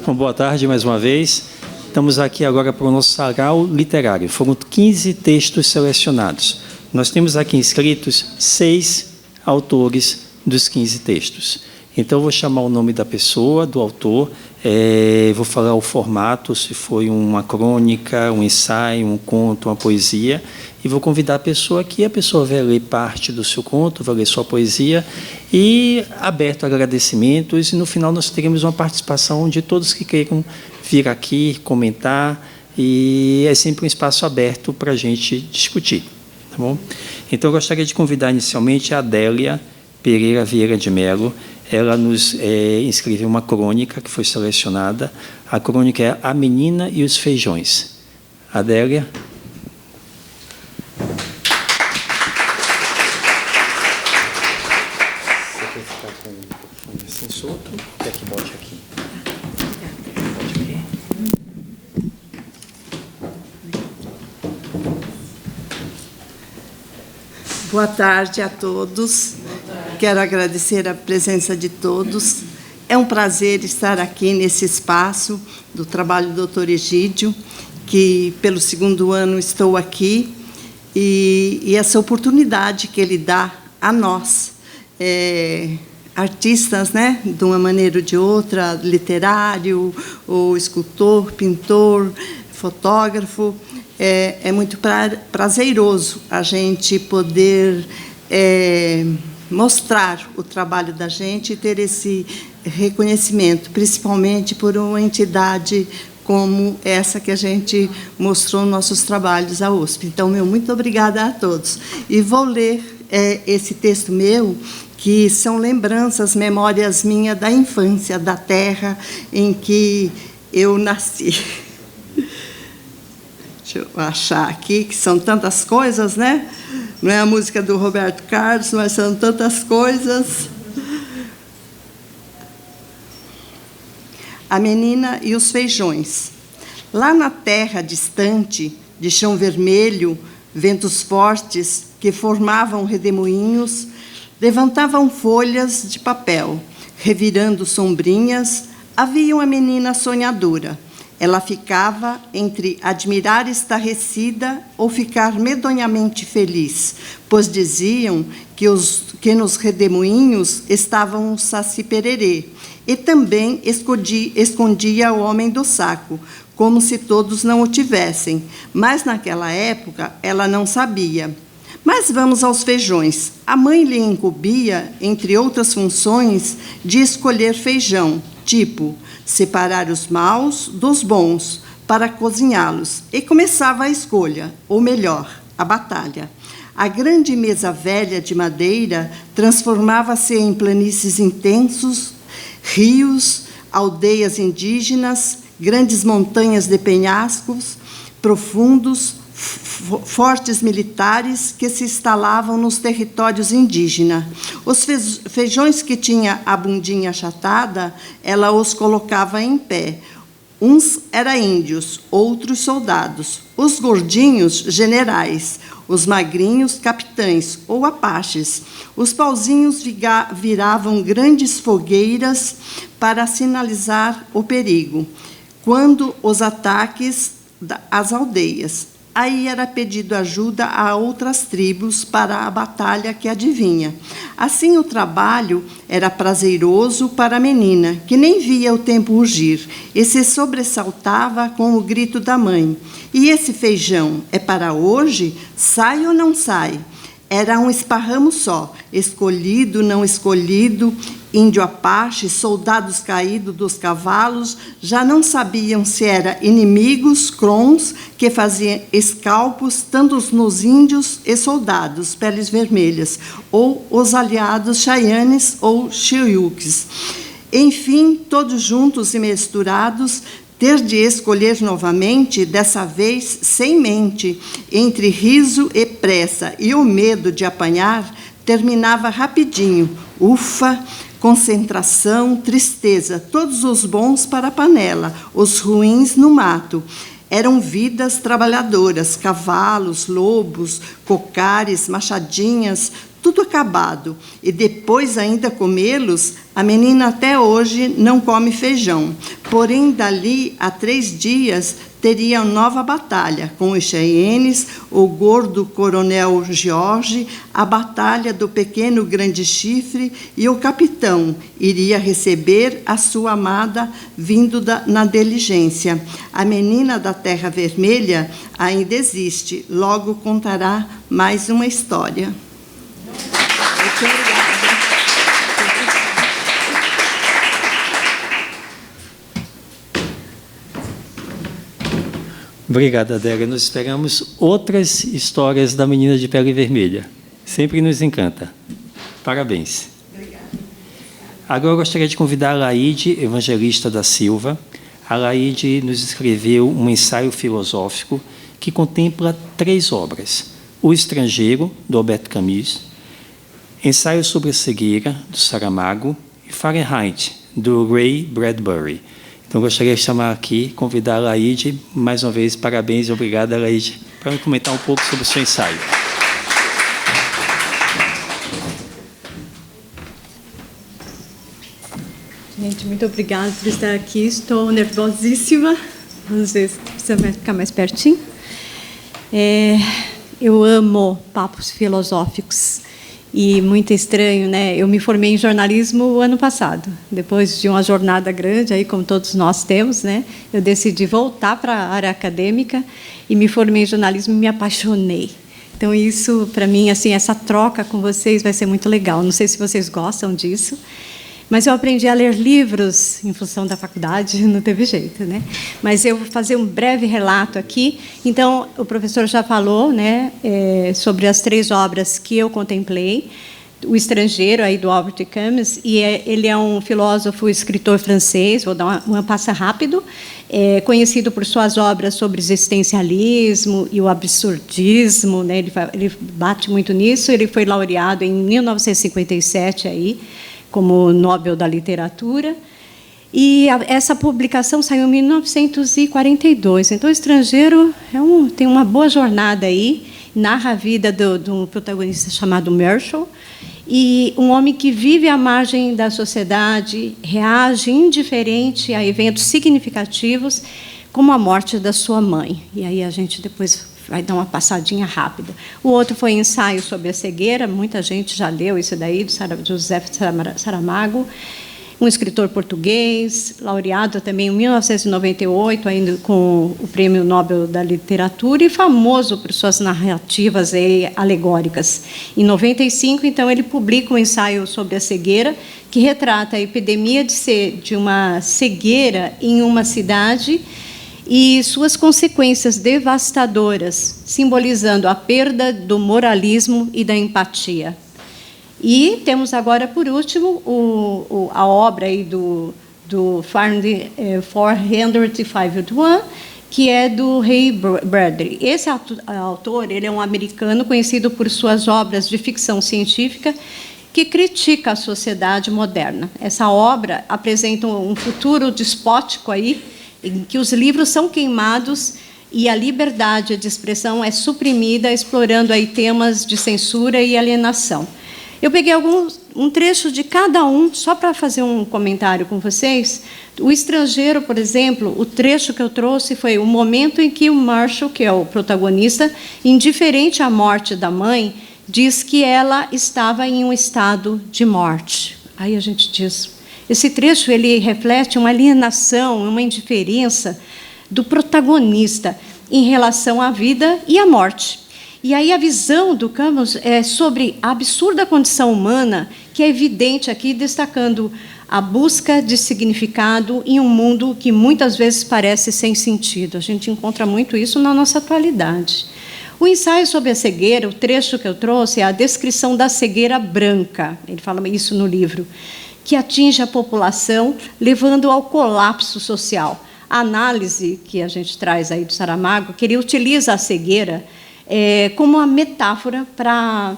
Bom, boa tarde mais uma vez. Estamos aqui agora para o nosso sarau literário. Foram 15 textos selecionados. Nós temos aqui inscritos 6 autores dos 15 textos. Então, eu vou chamar o nome da pessoa, do autor, vou falar o formato, se foi uma crônica, um ensaio, um conto, uma poesia, e vou convidar a pessoa aqui, a pessoa vai ler parte do seu conto, vai ler sua poesia, e aberto a agradecimentos, e no final nós teremos uma participação de todos que queiram vir aqui, comentar, e é sempre um espaço aberto para a gente discutir. Tá bom? Então, eu gostaria de convidar inicialmente a Adélia Pereira Vieira de Mello. Ela nos escreveu uma crônica que foi selecionada. A crônica é A Menina e os Feijões. Adélia. Você quer ficar com o microfone assim solto? Quer que bote aqui? Bote aqui. Boa tarde a todos. Quero agradecer a presença de todos. É um prazer estar aqui nesse espaço do trabalho do Dr. Egídio, que pelo 2º ano estou aqui, e essa oportunidade que ele dá a nós, artistas, né, de uma maneira ou de outra, literário, ou escultor, pintor, fotógrafo, é muito prazeroso a gente poder mostrar o trabalho da gente e ter esse reconhecimento, principalmente por uma entidade como essa que a gente mostrou nossos trabalhos à USP. Então, muito obrigada a todos. E vou ler esse texto meu, que são lembranças, memórias minhas da infância, da terra em que eu nasci. Deixa eu achar aqui, que são tantas coisas, né? Não é a música do Roberto Carlos, mas são tantas coisas. A Menina e os Feijões. Lá na terra distante, de chão vermelho, ventos fortes que formavam redemoinhos, levantavam folhas de papel, revirando sombrinhas, havia uma menina sonhadora. Ela ficava entre admirar estarrecida ou ficar medonhamente feliz, pois diziam que nos redemoinhos estavam o saci-pererê, e também escondia o homem do saco, como se todos não o tivessem. Mas, naquela época, ela não sabia. Mas vamos aos feijões. A mãe lhe incumbia, entre outras funções, de escolher feijão, tipo separar os maus dos bons para cozinhá-los, e começava a escolha, ou melhor, a batalha. A grande mesa velha de madeira transformava-se em planícies intensos, rios, aldeias indígenas, grandes montanhas de penhascos profundos, fortes militares que se instalavam nos territórios indígenas. Os feijões que tinha a bundinha achatada, ela os colocava em pé. Uns eram índios, outros soldados. Os gordinhos, generais. Os magrinhos, capitães ou apaches. Os pauzinhos viravam grandes fogueiras para sinalizar o perigo, quando os ataques às aldeias. Aí era pedido ajuda a outras tribos para a batalha que adivinha. Assim, o trabalho era prazeroso para a menina, que nem via o tempo rugir, e se sobressaltava com o grito da mãe. E esse feijão é para hoje? Sai ou não sai? Era um esparramo só, escolhido, não escolhido, índio apache, soldados caídos dos cavalos, já não sabiam se eram inimigos, crons, que faziam escalpos, tanto nos índios e soldados, peles vermelhas, ou os aliados chaianes ou chiuques. Enfim, todos juntos e misturados, ter de escolher novamente, dessa vez sem mente, entre riso e pressa e o medo de apanhar, terminava rapidinho. Ufa! Concentração, tristeza, todos os bons para a panela, os ruins no mato. Eram vidas trabalhadoras, cavalos, lobos, cocares, machadinhas, tudo acabado, e depois ainda comê-los, a menina até hoje não come feijão. Porém, dali a 3 dias, teria nova batalha com os Cheyennes, o gordo coronel George, a batalha do pequeno grande chifre, e o capitão iria receber a sua amada vindo na diligência. A menina da Terra Vermelha ainda existe, logo contará mais uma história. Muito obrigada. Obrigada, Adélia. Nós esperamos outras histórias da menina de pele vermelha. Sempre nos encanta. Parabéns. Obrigada. Agora eu gostaria de convidar a Laide Evangelista da Silva. A Laide nos escreveu um ensaio filosófico que contempla 3 obras. O Estrangeiro, do Albert Camus, Ensaio sobre a Cegueira, do Saramago, e Fahrenheit, do Ray Bradbury. Então, gostaria de chamar aqui, convidar a Laide, mais uma vez, parabéns e obrigada, Laide, para comentar um pouco sobre o seu ensaio. Gente, muito obrigada por estar aqui. Estou nervosíssima. Vamos ver se precisa ficar mais pertinho. Eu amo papos filosóficos. E muito estranho, né? Eu me formei em jornalismo o ano passado. Depois de uma jornada grande, aí como todos nós temos, né? Eu decidi voltar para a área acadêmica e me formei em jornalismo e me apaixonei. Então isso, para mim, assim, essa troca com vocês vai ser muito legal. Não sei se vocês gostam disso. Mas eu aprendi a ler livros em função da faculdade, não teve jeito, né? Mas eu vou fazer um breve relato aqui. Então, o professor já falou, né, sobre as 3 obras que eu contemplei. O Estrangeiro, aí, do Albert Camus, e ele é um filósofo e escritor francês, vou dar uma passa rápido, conhecido por suas obras sobre existencialismo e o absurdismo, né? Ele bate muito nisso. Ele foi laureado em 1957, aí, como Nobel da Literatura, e essa publicação saiu em 1942. Então, O Estrangeiro tem uma boa jornada aí, narra a vida de um protagonista chamado Marshall, e um homem que vive à margem da sociedade, reage indiferente a eventos significativos, como a morte da sua mãe. E aí a gente depois vai dar uma passadinha rápida. O outro foi Ensaio sobre a Cegueira, muita gente já leu isso daí, do José Saramago, um escritor português, laureado também em 1998, ainda com o Prêmio Nobel da Literatura, e famoso por suas narrativas alegóricas. Em 95, então, ele publica um ensaio sobre a cegueira, que retrata a epidemia de uma cegueira em uma cidade e suas consequências devastadoras, simbolizando a perda do moralismo e da empatia. E temos agora, por último, a obra aí do Fahrenheit 451, que é do Ray Bradbury. Esse autor, ele é um americano conhecido por suas obras de ficção científica que critica a sociedade moderna. Essa obra apresenta um futuro despótico aí, em que os livros são queimados e a liberdade de expressão é suprimida, explorando aí temas de censura e alienação. Eu peguei um trecho de cada um, só para fazer um comentário com vocês. O Estrangeiro, por exemplo, o trecho que eu trouxe foi o momento em que o Marshall, que é o protagonista, indiferente à morte da mãe, diz que ela estava em um estado de morte. Aí a gente diz... Esse trecho ele reflete uma alienação, uma indiferença do protagonista em relação à vida e à morte. E aí a visão do Camus é sobre a absurda condição humana, que é evidente aqui, destacando a busca de significado em um mundo que muitas vezes parece sem sentido. A gente encontra muito isso na nossa atualidade. O ensaio sobre a cegueira, o trecho que eu trouxe, é a descrição da cegueira branca. Ele fala isso no livro, que atinge a população, levando ao colapso social. A análise que a gente traz aí do Saramago, que ele utiliza a cegueira como uma metáfora para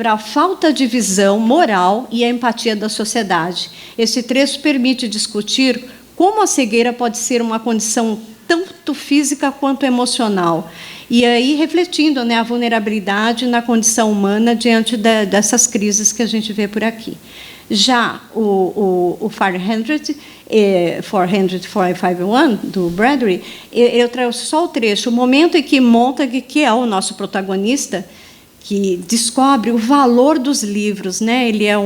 a falta de visão moral e a empatia da sociedade. Esse trecho permite discutir como a cegueira pode ser uma condição tanto física quanto emocional. E aí refletindo, né, a vulnerabilidade na condição humana diante dessas crises que a gente vê por aqui. Já o 451, do Bradbury, eu trouxe só o trecho, o momento em que Montague, que é o nosso protagonista, que descobre o valor dos livros, né? Ele é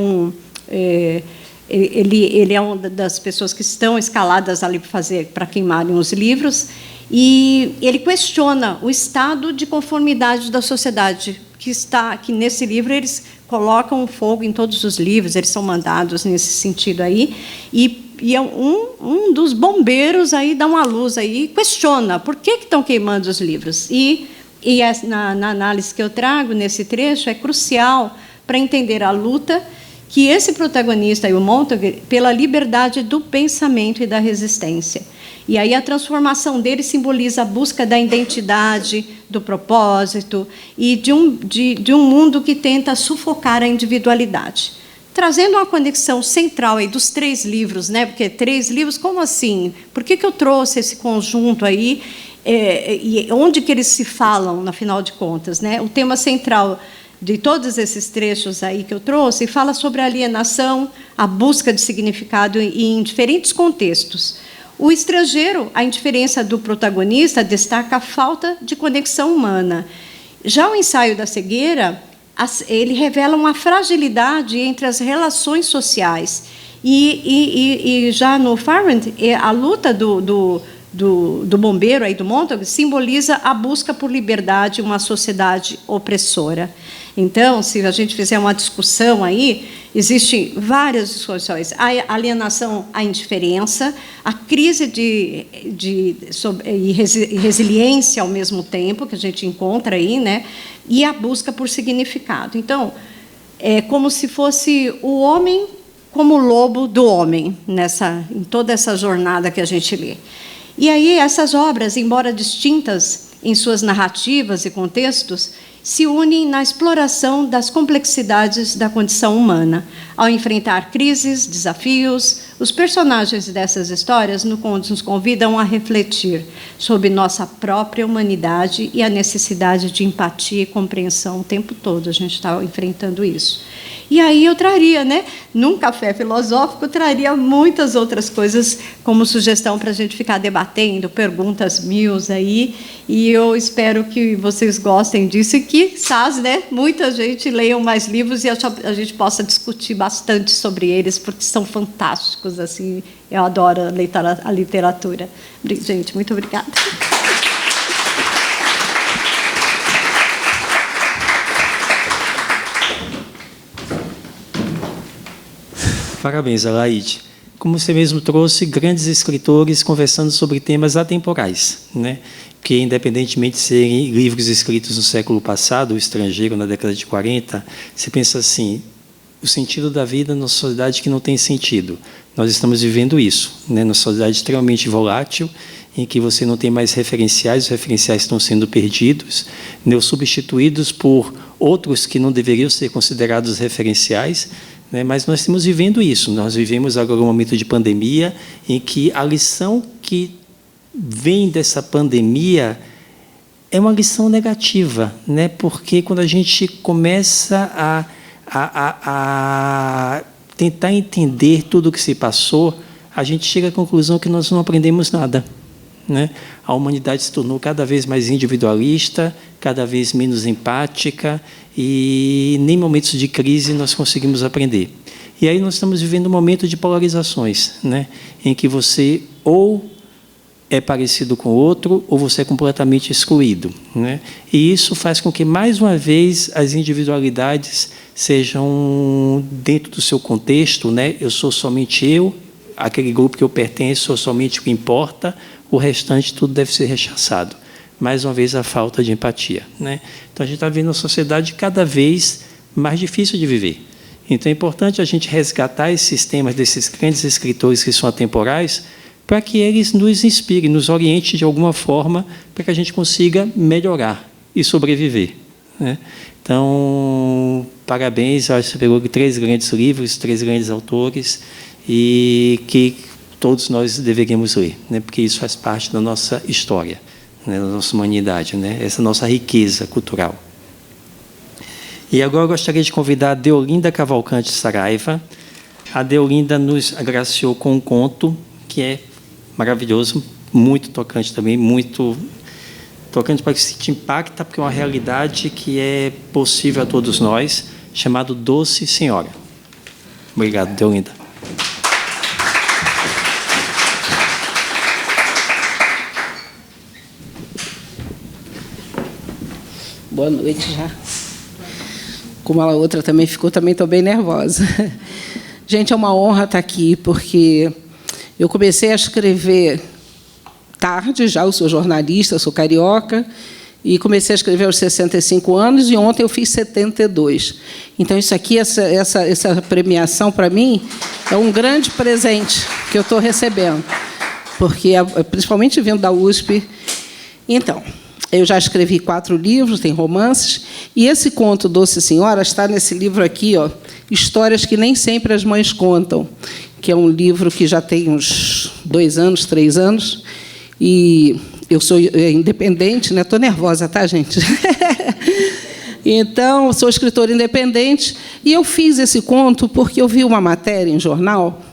uma das pessoas que estão escaladas ali para queimarem os livros, e ele questiona o estado de conformidade da sociedade, que nesse livro eles colocam o fogo em todos os livros, eles são mandados nesse sentido aí, e um dos bombeiros aí dá uma luz aí e questiona por que estão queimando os livros. E na análise que eu trago nesse trecho é crucial para entender a luta que esse protagonista, o Montague, pela liberdade do pensamento e da resistência. E aí a transformação dele simboliza a busca da identidade, do propósito e de um mundo que tenta sufocar a individualidade. Trazendo uma conexão central aí dos 3 livros, né? Porque 3 livros, como assim? Por que eu trouxe esse conjunto aí? E onde que eles se falam, no final de contas, né? O tema central de todos esses trechos aí que eu trouxe fala sobre a alienação, a busca de significado em diferentes contextos. O Estrangeiro, a indiferença do protagonista, destaca a falta de conexão humana. Já o Ensaio da Cegueira, ele revela uma fragilidade entre as relações sociais. E já no Farrant, a luta do bombeiro, aí, do Montague, simboliza a busca por liberdade em uma sociedade opressora. Então, se a gente fizer uma discussão aí, existem várias discussões. A alienação, a indiferença, a crise de resiliência ao mesmo tempo, que a gente encontra aí, né? E a busca por significado. Então, é como se fosse o homem como lobo do homem, em toda essa jornada que a gente lê. E aí, essas obras, embora distintas em suas narrativas e contextos, se unem na exploração das complexidades da condição humana. Ao enfrentar crises, desafios, os personagens dessas histórias nos convidam a refletir sobre nossa própria humanidade e a necessidade de empatia e compreensão o tempo todo. A gente está enfrentando isso. E aí eu traria, né, num café filosófico, traria muitas outras coisas como sugestão para a gente ficar debatendo, perguntas mil aí, e eu espero que vocês gostem disso e que, quizás, né, muita gente leiam mais livros e a gente possa discutir bastante sobre eles, porque são fantásticos, assim, eu adoro a literatura. Gente, muito obrigada. Parabéns, Alaide. Como você mesmo trouxe, grandes escritores conversando sobre temas atemporais, né? Que, independentemente de serem livros escritos no século passado, o Estrangeiro, na década de 40, você pensa assim, o sentido da vida numa sociedade que não tem sentido. Nós estamos vivendo isso, né? Numa sociedade extremamente volátil, em que você não tem mais referenciais, os referenciais estão sendo perdidos, né? Substituídos por outros que não deveriam ser considerados referenciais, né? Mas nós estamos vivendo isso. Nós vivemos agora um momento de pandemia em que a lição que vem dessa pandemia é uma lição negativa, né? Porque quando a gente começa a tentar entender tudo o que se passou, a gente chega à conclusão que nós não aprendemos nada, né? A humanidade se tornou cada vez mais individualista, cada vez menos empática, e nem em momentos de crise nós conseguimos aprender. E aí nós estamos vivendo um momento de polarizações, né? Em que você ou é parecido com o outro, ou você é completamente excluído, né? E isso faz com que, mais uma vez, as individualidades sejam dentro do seu contexto, né? Eu sou somente eu, aquele grupo que eu pertenço, sou somente o que importa, o restante tudo deve ser rechaçado. Mais uma vez, a falta de empatia, né? Então, a gente está vendo uma sociedade cada vez mais difícil de viver. Então, é importante a gente resgatar esses temas desses grandes escritores que são atemporais, para que eles nos inspirem, nos orientem de alguma forma, para que a gente consiga melhorar e sobreviver, né? Então, parabéns, acho que você pegou 3 grandes livros, 3 grandes autores, e que todos nós deveríamos ler, né? Porque isso faz parte da nossa história, né, da nossa humanidade, né, essa nossa riqueza cultural. E agora eu gostaria de convidar a Deolinda Cavalcante Saraiva. A Deolinda nos agraciou com um conto que é maravilhoso, muito tocante também, muito tocante para que se te impacta, porque é uma realidade que é possível a todos nós, chamado Doce Senhora. Obrigado, Deolinda. Boa noite já. Como a outra também ficou, também estou bem nervosa. Gente, é uma honra estar aqui, porque eu comecei a escrever tarde já, eu sou jornalista, sou carioca, e comecei a escrever aos 65 anos, e ontem eu fiz 72. Então, isso aqui, essa premiação, para mim, é um grande presente que eu estou recebendo, porque, principalmente vindo da USP. Então, eu já escrevi 4 livros, tem romances, e esse conto Doce Senhora está nesse livro aqui, ó, Histórias que nem sempre as mães contam, que é um livro que já tem uns 2 anos, 3 anos, e eu sou independente, né? Estou nervosa, tá, gente? Então, sou escritora independente, e eu fiz esse conto porque eu vi uma matéria em jornal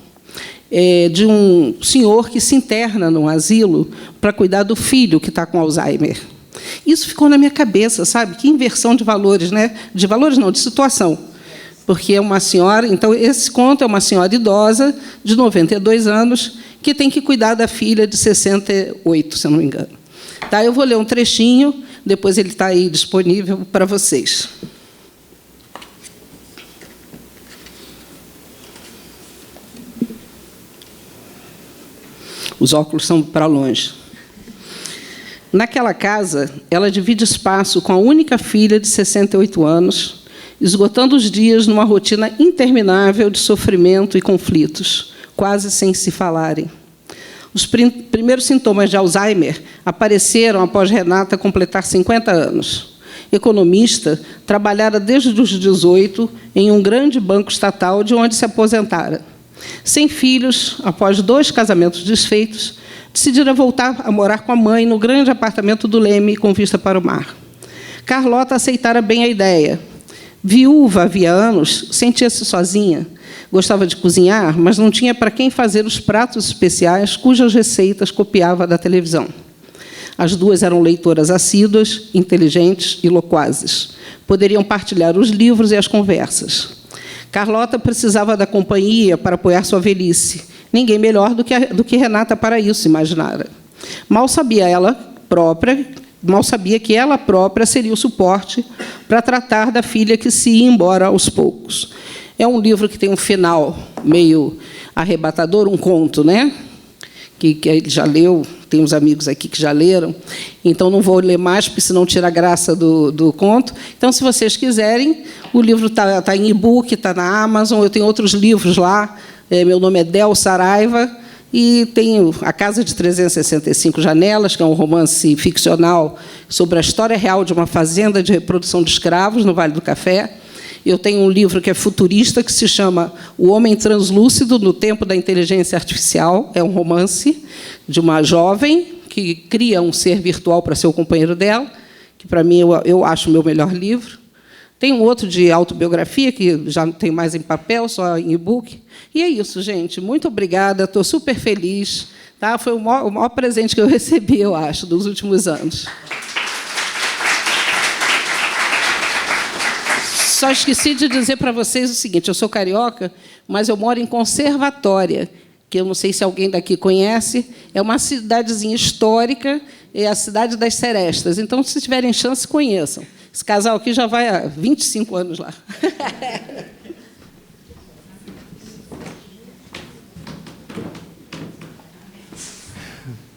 de um senhor que se interna num asilo para cuidar do filho que está com Alzheimer. Isso ficou na minha cabeça, sabe? Que inversão de valores, né? De valores não, de situação. Porque é uma senhora... Então, esse conto é uma senhora idosa, de 92 anos, que tem que cuidar da filha de 68, se eu não me engano. Tá? Eu vou ler um trechinho, depois ele está aí disponível para vocês. Os óculos são para longe. Naquela casa, ela divide espaço com a única filha de 68 anos, esgotando os dias numa rotina interminável de sofrimento e conflitos, quase sem se falarem. Os primeiros sintomas de Alzheimer apareceram após Renata completar 50 anos. Economista, trabalhara desde os 18 em um grande banco estatal, de onde se aposentara. Sem filhos, após 2 casamentos desfeitos, decidira voltar a morar com a mãe no grande apartamento do Leme, com vista para o mar. Carlota aceitara bem a ideia. Viúva havia anos, sentia-se sozinha. Gostava de cozinhar, mas não tinha para quem fazer os pratos especiais cujas receitas copiava da televisão. As duas eram leitoras assíduas, inteligentes e loquazes. Poderiam partilhar os livros e as conversas. Carlota precisava da companhia para apoiar sua velhice. Ninguém melhor do que Renata para isso, imaginara. Mal sabia que ela própria seria o suporte para tratar da filha que se ia embora aos poucos. É um livro que tem um final meio arrebatador, um conto, né? Que ele já leu, tem uns amigos aqui que já leram, então não vou ler mais, porque senão tira a graça do conto. Então, se vocês quiserem, o livro está em e-book, está na Amazon, eu tenho outros livros lá. Meu nome é Del Saraiva, e tenho A Casa de 365 Janelas, que é um romance ficcional sobre a história real de uma fazenda de reprodução de escravos no Vale do Café. Eu tenho um livro que é futurista, que se chama O Homem Translúcido no Tempo da Inteligência Artificial. É um romance de uma jovem que cria um ser virtual para ser o companheiro dela, que, para mim, eu acho o meu melhor livro. Tem um outro de autobiografia, que já não tem mais em papel, só em e-book. E é isso, gente. Muito obrigada, estou super feliz. Tá? Foi o maior presente que eu recebi, eu acho, dos últimos anos. Só esqueci de dizer para vocês o seguinte: eu sou carioca, mas eu moro em Conservatória, que eu não sei se alguém daqui conhece. É uma cidadezinha histórica, é a cidade das Serestas. Então, se tiverem chance, conheçam. Esse casal aqui já vai há 25 anos lá.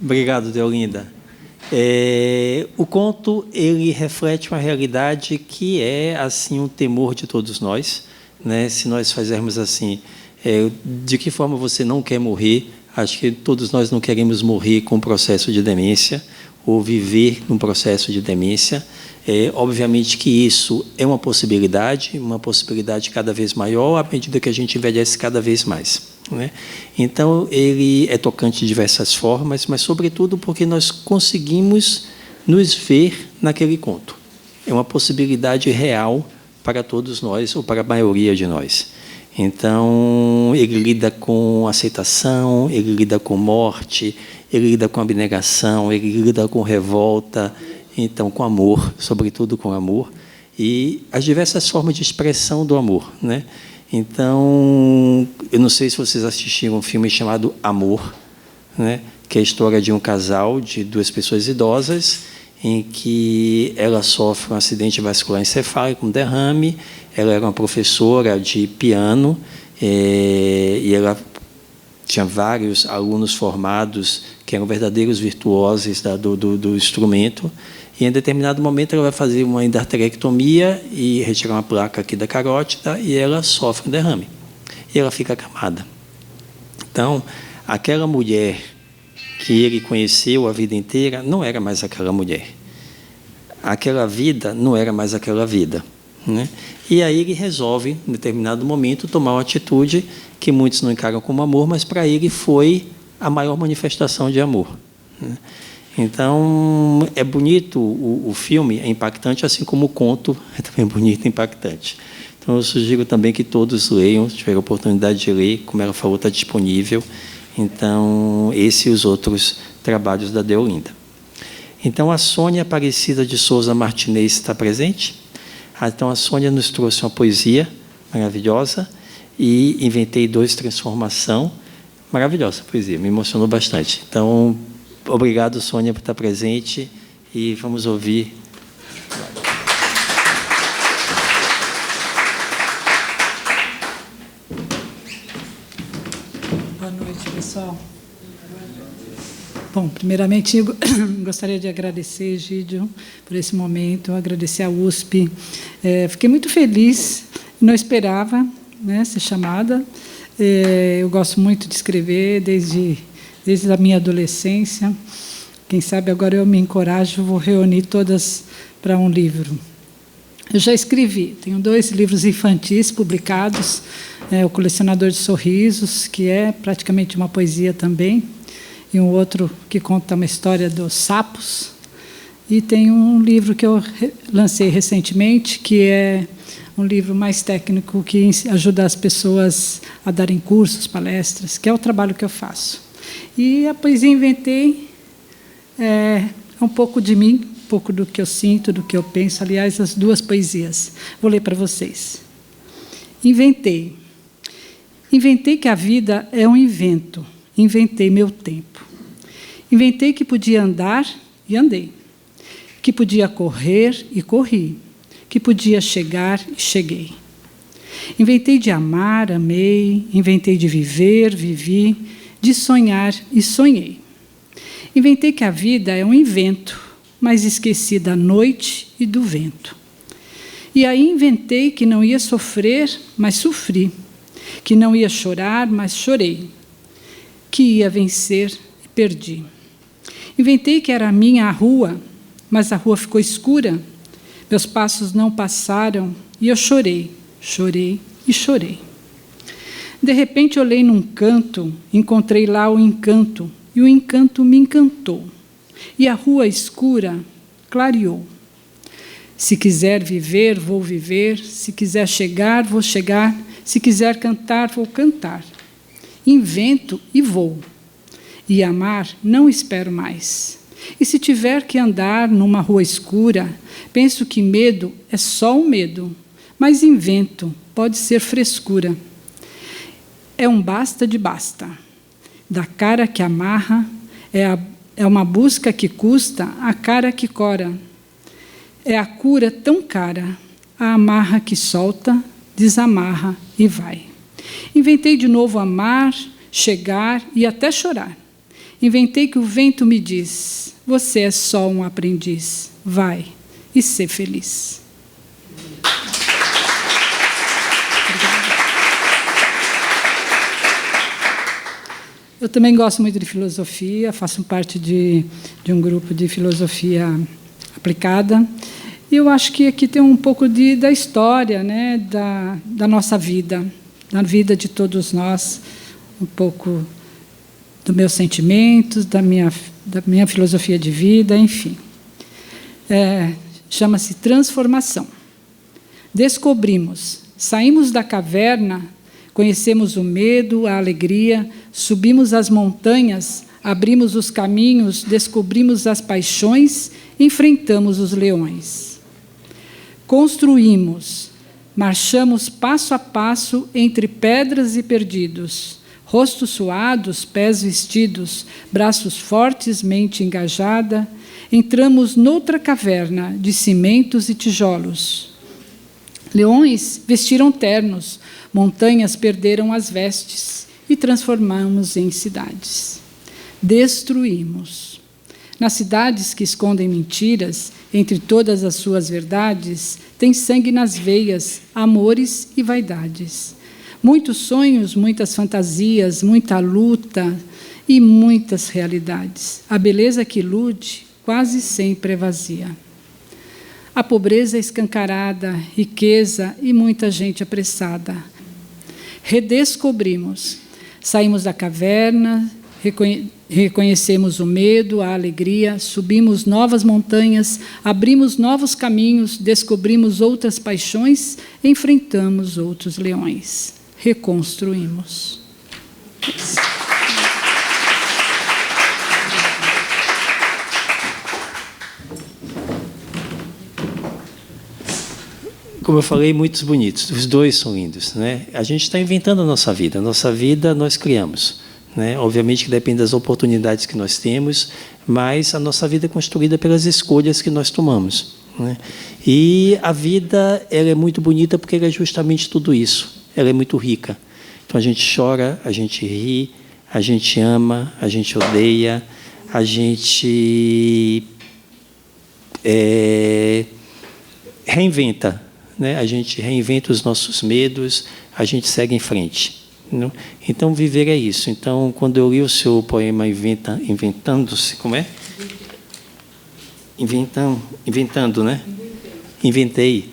Obrigado, Deolinda. O conto ele reflete uma realidade que é assim um temor de todos nós, né? Se nós fizermos assim, de que forma você não quer morrer? Acho que todos nós não queremos morrer com o processo de demência ou viver num processo de demência. Obviamente que isso é uma possibilidade cada vez maior à medida que a gente envelhece cada vez mais, né? Então, ele é tocante de diversas formas, mas, sobretudo, porque nós conseguimos nos ver naquele conto. É uma possibilidade real para todos nós, ou para a maioria de nós. Então, ele lida com aceitação, ele lida com morte, ele lida com abnegação, ele lida com revolta, então com amor, sobretudo com amor, e as diversas formas de expressão do amor, né? Então, eu não sei se vocês assistiram um filme chamado Amor, né? Que é a história de um casal, de duas pessoas idosas, em que ela sofre um acidente vascular encefálico, um derrame. Ela era uma professora de piano, e ela tinha vários alunos formados que eram verdadeiros virtuosos do instrumento. E, em determinado momento, ela vai fazer uma endarterectomia e retirar uma placa aqui da carótida, e ela sofre um derrame. E ela fica acamada. Então, aquela mulher que ele conheceu a vida inteira não era mais aquela mulher. Aquela vida não era mais aquela vida, né? E aí ele resolve, em determinado momento, tomar uma atitude que muitos não encaram como amor, mas para ele foi a maior manifestação de amor, né? Então, é bonito o filme, é impactante, assim como o conto é também bonito e impactante. Então, eu sugiro também que todos leiam, se tiver a oportunidade de ler, como ela falou, está disponível. Então, esse e os outros trabalhos da Deolinda. Então, a Sônia Aparecida de Souza Martinez está presente? Então, a Sônia nos trouxe uma poesia maravilhosa e Inventei Dois Transformação. Maravilhosa a poesia, me emocionou bastante. Então, obrigado, Sônia, por estar presente e vamos ouvir. Boa noite, pessoal. Bom, primeiramente, eu gostaria de agradecer, Egídio, por esse momento, agradecer à USP. Fiquei muito feliz, não esperava, né, ser chamada. Eu gosto muito de escrever, desde a minha adolescência. Quem sabe agora eu me encorajo, vou reunir todas para um livro. Eu já escrevi, tenho 2 livros infantis publicados, O Colecionador de Sorrisos, que é praticamente uma poesia também, e um outro que conta uma história dos sapos. E tem um livro que eu lancei recentemente, que é um livro mais técnico, que ajuda as pessoas a darem cursos, palestras, que é o trabalho que eu faço. E a poesia Inventei é um pouco de mim, um pouco do que eu sinto, do que eu penso. Aliás, as 2 poesias. Vou ler para vocês. Inventei. Inventei que a vida é um invento. Inventei meu tempo. Inventei que podia andar e andei. Que podia correr e corri. Que podia chegar e cheguei. Inventei de amar, amei. Inventei de viver, vivi. De sonhar e sonhei. Inventei que a vida é um invento, mas esqueci da noite e do vento. E aí inventei que não ia sofrer, mas sofri. Que não ia chorar, mas chorei. Que ia vencer e perdi. Inventei que era minha a rua, mas a rua ficou escura. Meus passos não passaram e eu chorei, chorei e chorei. De repente olhei num canto, encontrei lá o encanto, e o encanto me encantou. E a rua escura clareou. Se quiser viver, vou viver. Se quiser chegar, vou chegar. Se quiser cantar, vou cantar. Invento e vou. E amar não espero mais. E se tiver que andar numa rua escura, penso que medo é só um medo, mas invento pode ser frescura. É um basta de basta. Da cara que amarra, é uma busca que custa a cara que cora. É a cura tão cara, a amarra que solta, desamarra e vai. Inventei de novo amar, chegar e até chorar. Inventei que o vento me diz, você é só um aprendiz, vai e ser feliz. Eu também gosto muito de filosofia, faço parte de um grupo de filosofia aplicada. E eu acho que aqui tem um pouco da história, né, da nossa vida, da vida de todos nós, um pouco dos meus sentimentos, da minha filosofia de vida, enfim. chama-se transformação. Descobrimos, saímos da caverna, conhecemos o medo, a alegria, subimos as montanhas, abrimos os caminhos, descobrimos as paixões, enfrentamos os leões. Construímos, marchamos passo a passo entre pedras e perdidos, rostos suados, pés vestidos, braços fortes, mente engajada, entramos noutra caverna de cimentos e tijolos. Leões vestiram ternos, montanhas perderam as vestes e transformamos em cidades. Destruímos. Nas cidades que escondem mentiras, entre todas as suas verdades, tem sangue nas veias, amores e vaidades. Muitos sonhos, muitas fantasias, muita luta e muitas realidades. A beleza que ilude quase sempre é vazia. A pobreza escancarada, riqueza e muita gente apressada. Redescobrimos. Saímos da caverna, reconhecemos o medo, a alegria, subimos novas montanhas, abrimos novos caminhos, descobrimos outras paixões, enfrentamos outros leões. Reconstruímos. Como eu falei, muitos bonitos. Os dois são lindos, né? A gente está inventando a nossa vida. A nossa vida nós criamos, né? Obviamente que depende das oportunidades que nós temos, mas a nossa vida é construída pelas escolhas que nós tomamos, né? E a vida, ela é muito bonita porque ela é justamente tudo isso. Ela é muito rica. Então a gente chora, a gente ri, a gente ama, a gente odeia, a gente reinventa, né? A gente reinventa os nossos medos, a gente segue em frente. Não? Então, viver é isso. Então, quando eu li o seu poema Inventando-se, como é? Inventando, né? Inventei.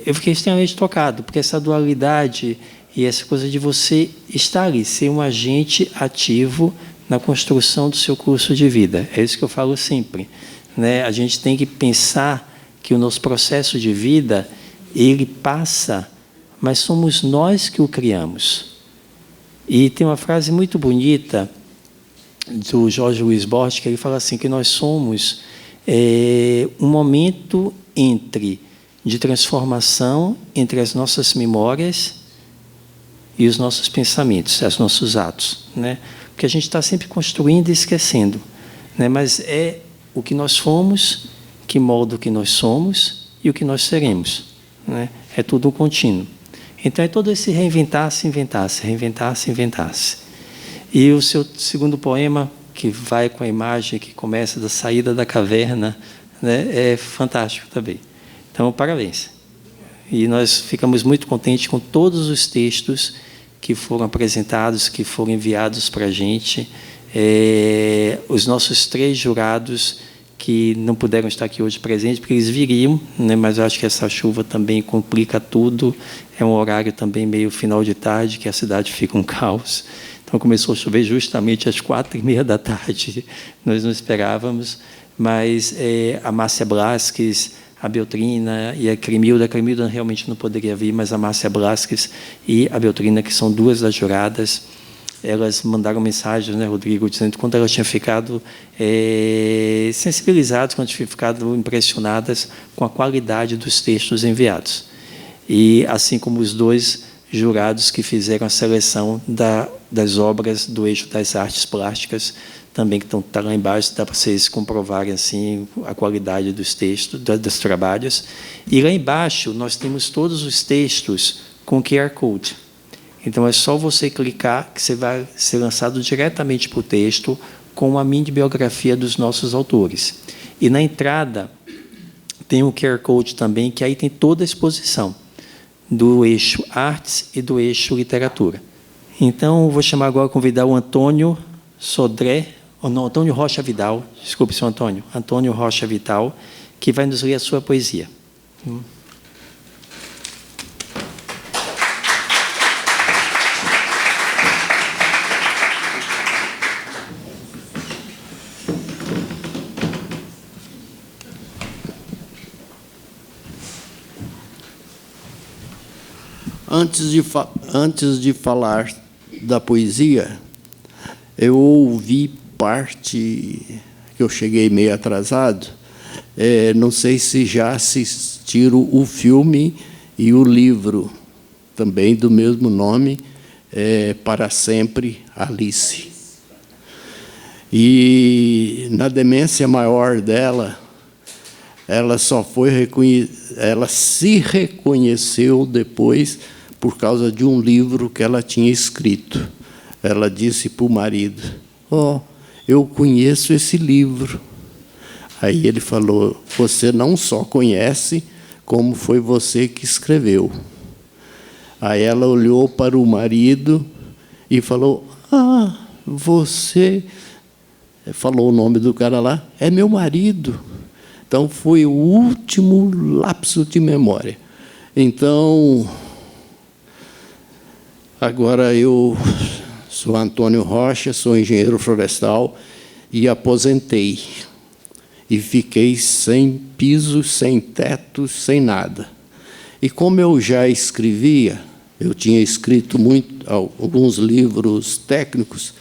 Eu fiquei extremamente tocado, porque essa dualidade e essa coisa de você estar ali, ser um agente ativo na construção do seu curso de vida. É isso que eu falo sempre, né? A gente tem que pensar que o nosso processo de vida, ele passa, mas somos nós que o criamos. E tem uma frase muito bonita do Jorge Luiz Borges, que ele fala assim, que nós somos um momento de transformação entre as nossas memórias e os nossos pensamentos, os nossos atos, né? Porque a gente está sempre construindo e esquecendo, né? Mas é o que nós fomos que molda o que nós somos e o que nós seremos, né? É tudo um contínuo. Então, é todo esse reinventar-se, inventar-se, reinventar-se, inventar-se. E o seu segundo poema, que vai com a imagem que começa da saída da caverna, né, é fantástico também. Então, parabéns. E nós ficamos muito contentes com todos os textos que foram apresentados, que foram enviados para a gente. Os nossos 3 jurados que não puderam estar aqui hoje presentes, porque eles viriam, né, mas eu acho que essa chuva também complica tudo. É um horário também meio final de tarde, que a cidade fica um caos. Então, começou a chover justamente às 4h30 da tarde. Nós não esperávamos, mas a Márcia Blasques, a Beltrina e a Cremilda realmente não poderia vir, mas a Márcia Blasques e a Beltrina, que são 2 das juradas, elas mandaram mensagens, né, Rodrigo, dizendo quando elas tinham ficado sensibilizadas, quando tinham ficado impressionadas com a qualidade dos textos enviados. E assim como os 2 jurados que fizeram a seleção das obras do eixo das artes plásticas, também que estão lá embaixo, dá para vocês comprovarem assim, a qualidade dos textos, dos trabalhos. E lá embaixo nós temos todos os textos com QR Code. Então, é só você clicar que você vai ser lançado diretamente para o texto com uma mini biografia dos nossos autores. E na entrada tem um QR Code também, que aí tem toda a exposição do eixo Artes e do eixo Literatura. Então, vou chamar agora, convidar o Antônio Sodré, ou não, Antônio Rocha Vidal, desculpe, seu Antônio Rocha Vidal, que vai nos ler a sua poesia. Antes de falar da poesia, eu ouvi parte, que eu cheguei meio atrasado, não sei se já assistiram o filme e o livro, também do mesmo nome, Para Sempre, Alice. E, na demência maior dela, ela ela se reconheceu depois por causa de um livro que ela tinha escrito. Ela disse para o marido: eu conheço esse livro. Aí ele falou: você não só conhece, como foi você que escreveu. Aí ela olhou para o marido e falou: você... Falou o nome do cara lá: é meu marido. Então, foi o último lapso de memória. Então, agora eu sou Antônio Rocha, sou engenheiro florestal e aposentei. E fiquei sem piso, sem teto, sem nada. E como eu já escrevia, eu tinha escrito alguns livros técnicos,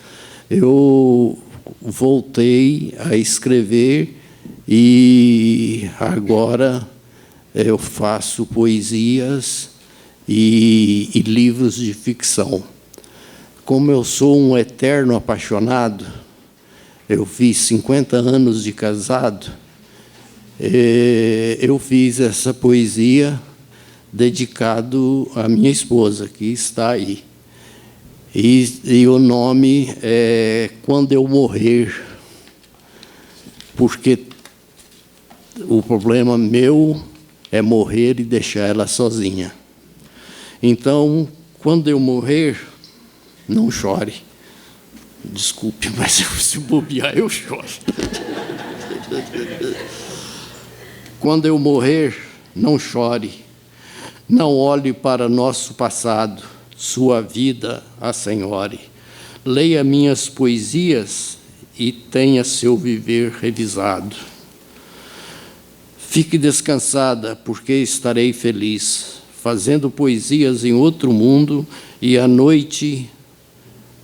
eu voltei a escrever e agora eu faço poesias e livros de ficção. Como eu sou um eterno apaixonado, eu fiz 50 anos de casado, eu fiz essa poesia dedicado à minha esposa, que está aí. E o nome é Quando Eu Morrer, porque o problema meu é morrer e deixar ela sozinha. Então, quando eu morrer, não chore. Desculpe, mas se bobear, eu choro. Quando eu morrer, não chore. Não olhe para nosso passado, sua vida assenhore. Leia minhas poesias e tenha seu viver revisado. Fique descansada, porque estarei feliz, fazendo poesias em outro mundo, e à noite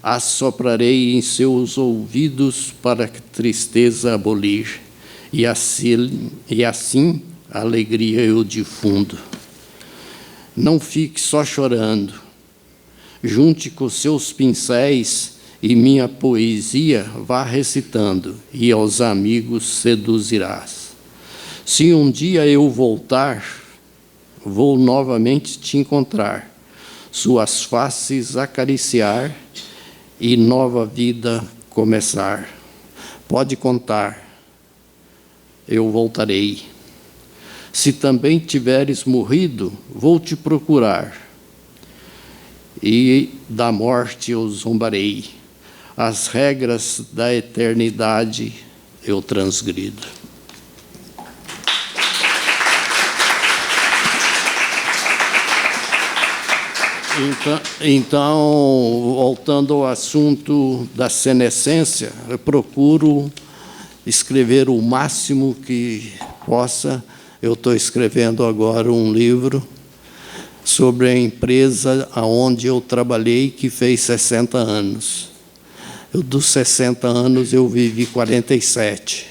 assoprarei em seus ouvidos para a tristeza abolir, e assim a alegria eu difundo. Não fique só chorando, junte com seus pincéis e minha poesia vá recitando, e aos amigos seduzirás. Se um dia eu voltar, vou novamente te encontrar, suas faces acariciar e nova vida começar. Pode contar, eu voltarei. Se também tiveres morrido, vou te procurar, e da morte eu zombarei. As regras da eternidade eu transgrido. Então, voltando ao assunto da senescência, eu procuro escrever o máximo que possa. Eu estou escrevendo agora um livro sobre a empresa onde eu trabalhei, que fez 60 anos. Dos 60 anos, eu vivi 47.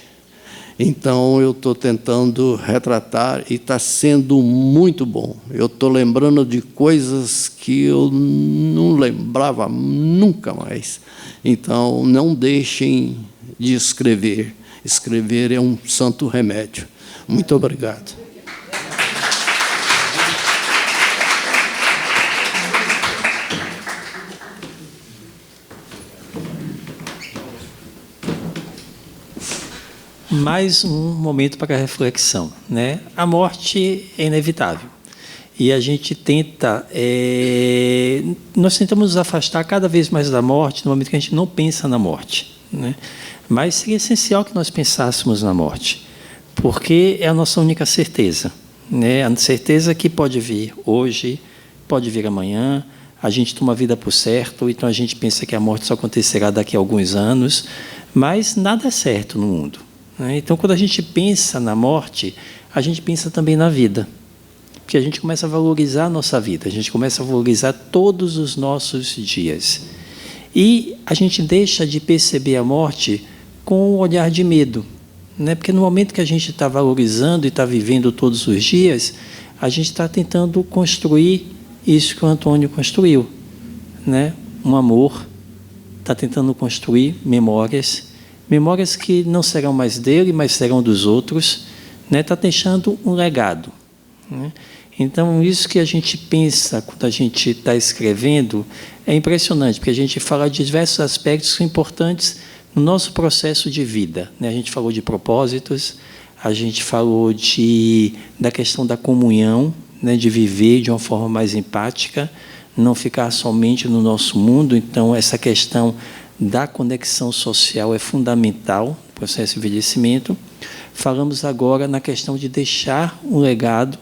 Então, eu estou tentando retratar e está sendo muito bom. Eu estou lembrando de coisas que eu não lembrava nunca mais. Então, não deixem de escrever. Escrever é um santo remédio. Muito obrigado. Mais um momento para a reflexão, né? A morte é inevitável e a gente nós tentamos nos afastar cada vez mais da morte no momento que a gente não pensa na morte, né? Mas seria essencial que nós pensássemos na morte, porque é a nossa única certeza, né? A certeza que pode vir hoje, pode vir amanhã. A gente toma a vida por certo, então a gente pensa que a morte só acontecerá daqui a alguns anos, mas nada é certo no mundo. Então, quando a gente pensa na morte, a gente pensa também na vida. Porque a gente começa a valorizar a nossa vida, a gente começa a valorizar todos os nossos dias. E a gente deixa de perceber a morte com um olhar de medo, né? Porque no momento que a gente está valorizando e está vivendo todos os dias, a gente está tentando construir isso que o Antônio construiu, né? Um amor, está tentando construir memórias que não serão mais dele, mas serão dos outros, né? Está deixando um legado, né? Então, isso que a gente pensa quando a gente está escrevendo é impressionante, porque a gente fala de diversos aspectos que são importantes no nosso processo de vida, né? A gente falou de propósitos, a gente falou da questão da comunhão, né? De viver de uma forma mais empática, não ficar somente no nosso mundo. Então, essa questão da conexão social é fundamental no processo de envelhecimento. Falamos agora na questão de deixar um legado,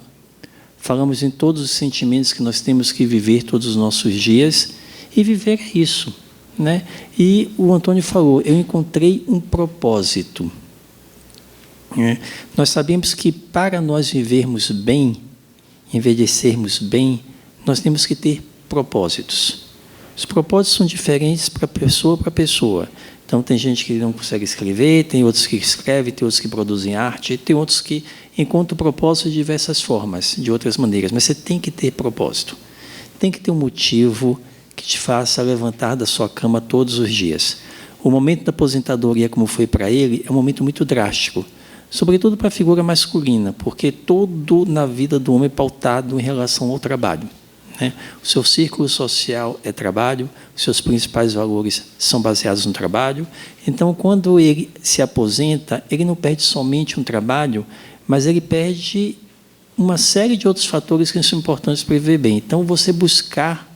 falamos em todos os sentimentos que nós temos que viver todos os nossos dias, e viver é isso, né? E o Antônio falou, eu encontrei um propósito. Nós sabemos que para nós vivermos bem, envelhecermos bem, nós temos que ter propósitos. Os propósitos são diferentes para pessoa. Então, tem gente que não consegue escrever, tem outros que escrevem, tem outros que produzem arte, tem outros que encontram propósito de diversas formas, de outras maneiras. Mas você tem que ter propósito. Tem que ter um motivo que te faça levantar da sua cama todos os dias. O momento da aposentadoria, como foi para ele, é um momento muito drástico, sobretudo para a figura masculina, porque todo na vida do homem é pautado em relação ao trabalho, né? O seu círculo social é trabalho, os seus principais valores são baseados no trabalho. Então, quando ele se aposenta, ele não perde somente um trabalho, mas ele perde uma série de outros fatores que são importantes para viver bem. Então, você buscar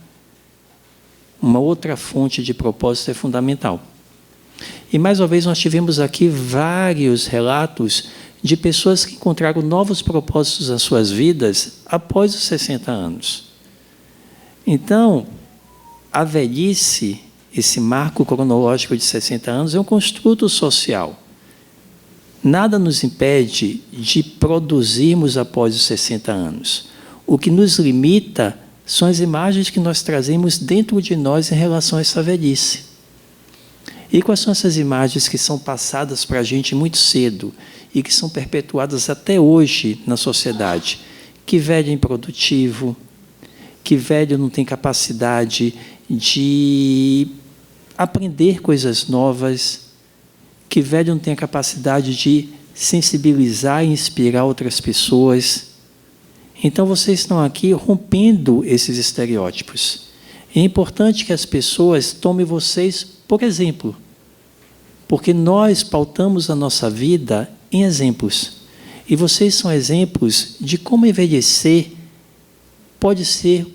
uma outra fonte de propósito é fundamental. E, mais uma vez, nós tivemos aqui vários relatos de pessoas que encontraram novos propósitos nas suas vidas após os 60 anos. Então, a velhice, esse marco cronológico de 60 anos, é um construto social. Nada nos impede de produzirmos após os 60 anos. O que nos limita são as imagens que nós trazemos dentro de nós em relação a essa velhice. E quais são essas imagens que são passadas para a gente muito cedo e que são perpetuadas até hoje na sociedade? Que velho é improdutivo, que velho não tem capacidade de aprender coisas novas, que velho não tem a capacidade de sensibilizar e inspirar outras pessoas. Então, vocês estão aqui rompendo esses estereótipos. É importante que as pessoas tomem vocês por exemplo, porque nós pautamos a nossa vida em exemplos. E vocês são exemplos de como envelhecer pode ser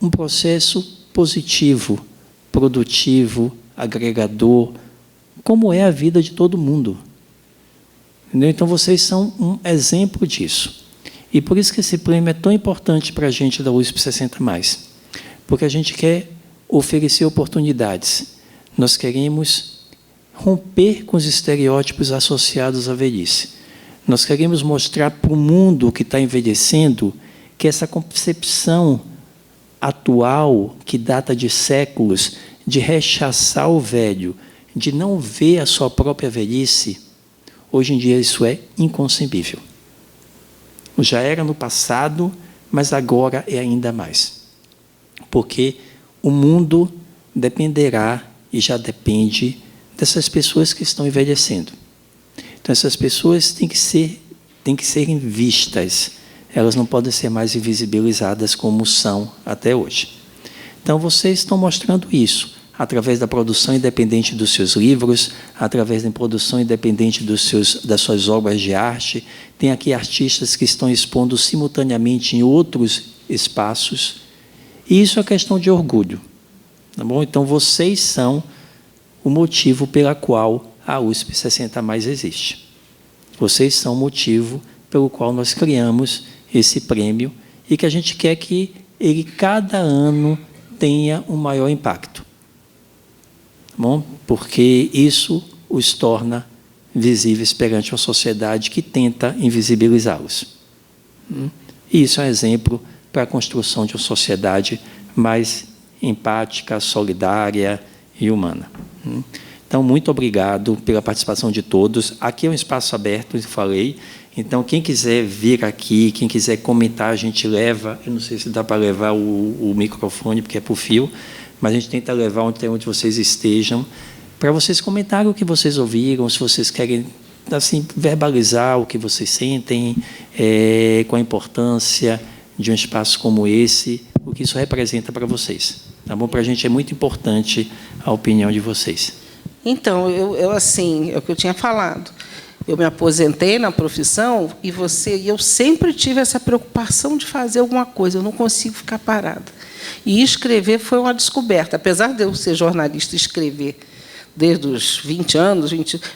um processo positivo, produtivo, agregador, como é a vida de todo mundo. Entendeu? Então, vocês são um exemplo disso. E por isso que esse prêmio é tão importante para a gente da USP 60+, porque a gente quer oferecer oportunidades. Nós queremos romper com os estereótipos associados à velhice. Nós queremos mostrar para o mundo que está envelhecendo que essa concepção atual, que data de séculos, de rechaçar o velho, de não ver a sua própria velhice, hoje em dia isso é inconcebível. Já era no passado, mas agora é ainda mais. Porque o mundo dependerá, e já depende, dessas pessoas que estão envelhecendo. Então, essas pessoas têm que serem vistas. Elas não podem ser mais invisibilizadas como são até hoje. Então, vocês estão mostrando isso, através da produção independente dos seus livros, através da produção independente das suas obras de arte. Tem aqui artistas que estão expondo simultaneamente em outros espaços. E isso é questão de orgulho. Tá bom? Então, vocês são o motivo pela qual a USP 60+ existe. Vocês são o motivo pelo qual nós criamos esse prêmio e que a gente quer que ele, cada ano, tenha um maior impacto. Tá bom? Porque isso os torna visíveis perante uma sociedade que tenta invisibilizá-los. E isso é um exemplo para a construção de uma sociedade mais empática, solidária e humana. Então, muito obrigado pela participação de todos. Aqui é um espaço aberto, eu falei. Então, quem quiser vir aqui, quem quiser comentar, a gente leva. Eu não sei se dá para levar o microfone, porque é por fio, mas a gente tenta levar onde vocês estejam, para vocês comentarem o que vocês ouviram, se vocês querem assim, verbalizar o que vocês sentem, com a importância de um espaço como esse, o que isso representa para vocês. Tá bom? Para a gente é muito importante a opinião de vocês. Então, eu assim, é o que eu tinha falado. Eu me aposentei na profissão e eu sempre tive essa preocupação de fazer alguma coisa. Eu não consigo ficar parada. E escrever foi uma descoberta. Apesar de eu ser jornalista e escrever desde os 20 anos,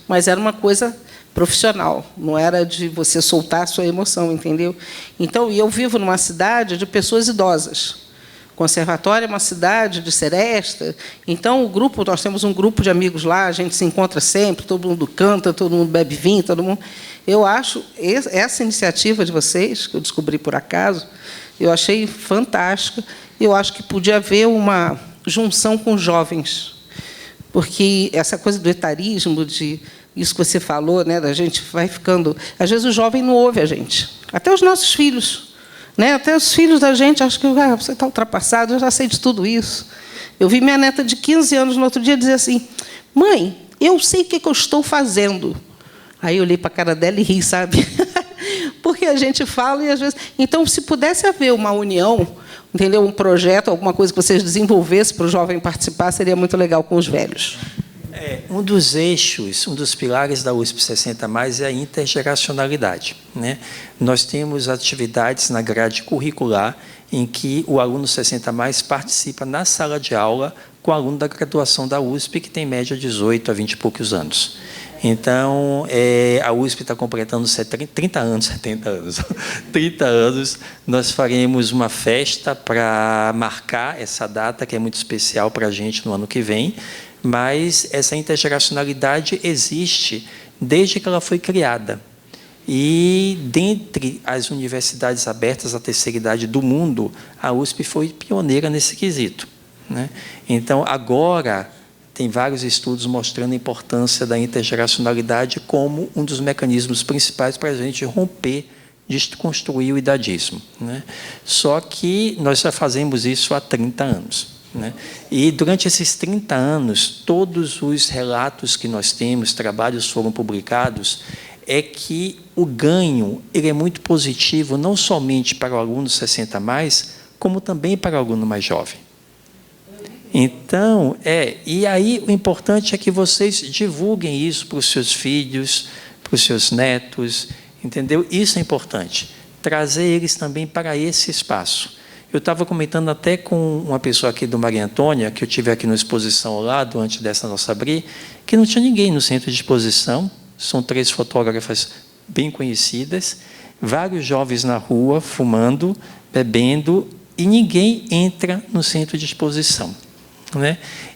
mas era uma coisa profissional, não era de você soltar a sua emoção, entendeu? Então, eu vivo numa cidade de pessoas idosas. O Conservatório é uma cidade de seresta, então nós temos um grupo de amigos lá, a gente se encontra sempre, todo mundo canta, todo mundo bebe vinho, todo mundo. Eu acho essa iniciativa de vocês, que eu descobri por acaso, eu achei fantástica. Eu acho que podia haver uma junção com os jovens, porque essa coisa do etarismo, de isso que você falou, né, da gente vai ficando. Às vezes o jovem não ouve a gente, até os nossos filhos. Até os filhos da gente acham que você está ultrapassado, eu já sei de tudo isso. Eu vi minha neta de 15 anos no outro dia dizer assim: mãe, eu sei o que eu estou fazendo. Aí eu olhei para a cara dela e ri, sabe? Porque a gente fala e às vezes... Então, se pudesse haver uma união, entendeu? Um projeto, alguma coisa que vocês desenvolvessem para o jovem participar, seria muito legal com os velhos. Um dos eixos, um dos pilares da USP 60+, é a intergeracionalidade. Nós temos atividades na grade curricular em que o aluno 60+, participa na sala de aula com o aluno da graduação da USP, que tem média 18 a 20 e poucos anos. Então, a USP está completando 30 anos, 30 anos. Nós faremos uma festa para marcar essa data, que é muito especial para a gente no ano que vem, mas essa intergeracionalidade existe desde que ela foi criada. E, dentre as universidades abertas à terceira idade do mundo, a USP foi pioneira nesse quesito. Então, agora, tem vários estudos mostrando a importância da intergeracionalidade como um dos mecanismos principais para a gente romper, desconstruir o idadismo. Só que nós já fazemos isso há 30 anos. E, durante esses 30 anos, todos os relatos que nós temos, trabalhos foram publicados, é que o ganho ele é muito positivo, não somente para o aluno 60+, como também para o aluno mais jovem. Então, e aí o importante é que vocês divulguem isso para os seus filhos, para os seus netos, entendeu? Isso é importante, trazer eles também para esse espaço. Eu estava comentando até com uma pessoa aqui do Maria Antônia, que eu tive aqui na exposição ao lado, antes dessa nossa abrir, que não tinha ninguém no centro de exposição, são 3 fotógrafas bem conhecidas, vários jovens na rua, fumando, bebendo, e ninguém entra no centro de exposição.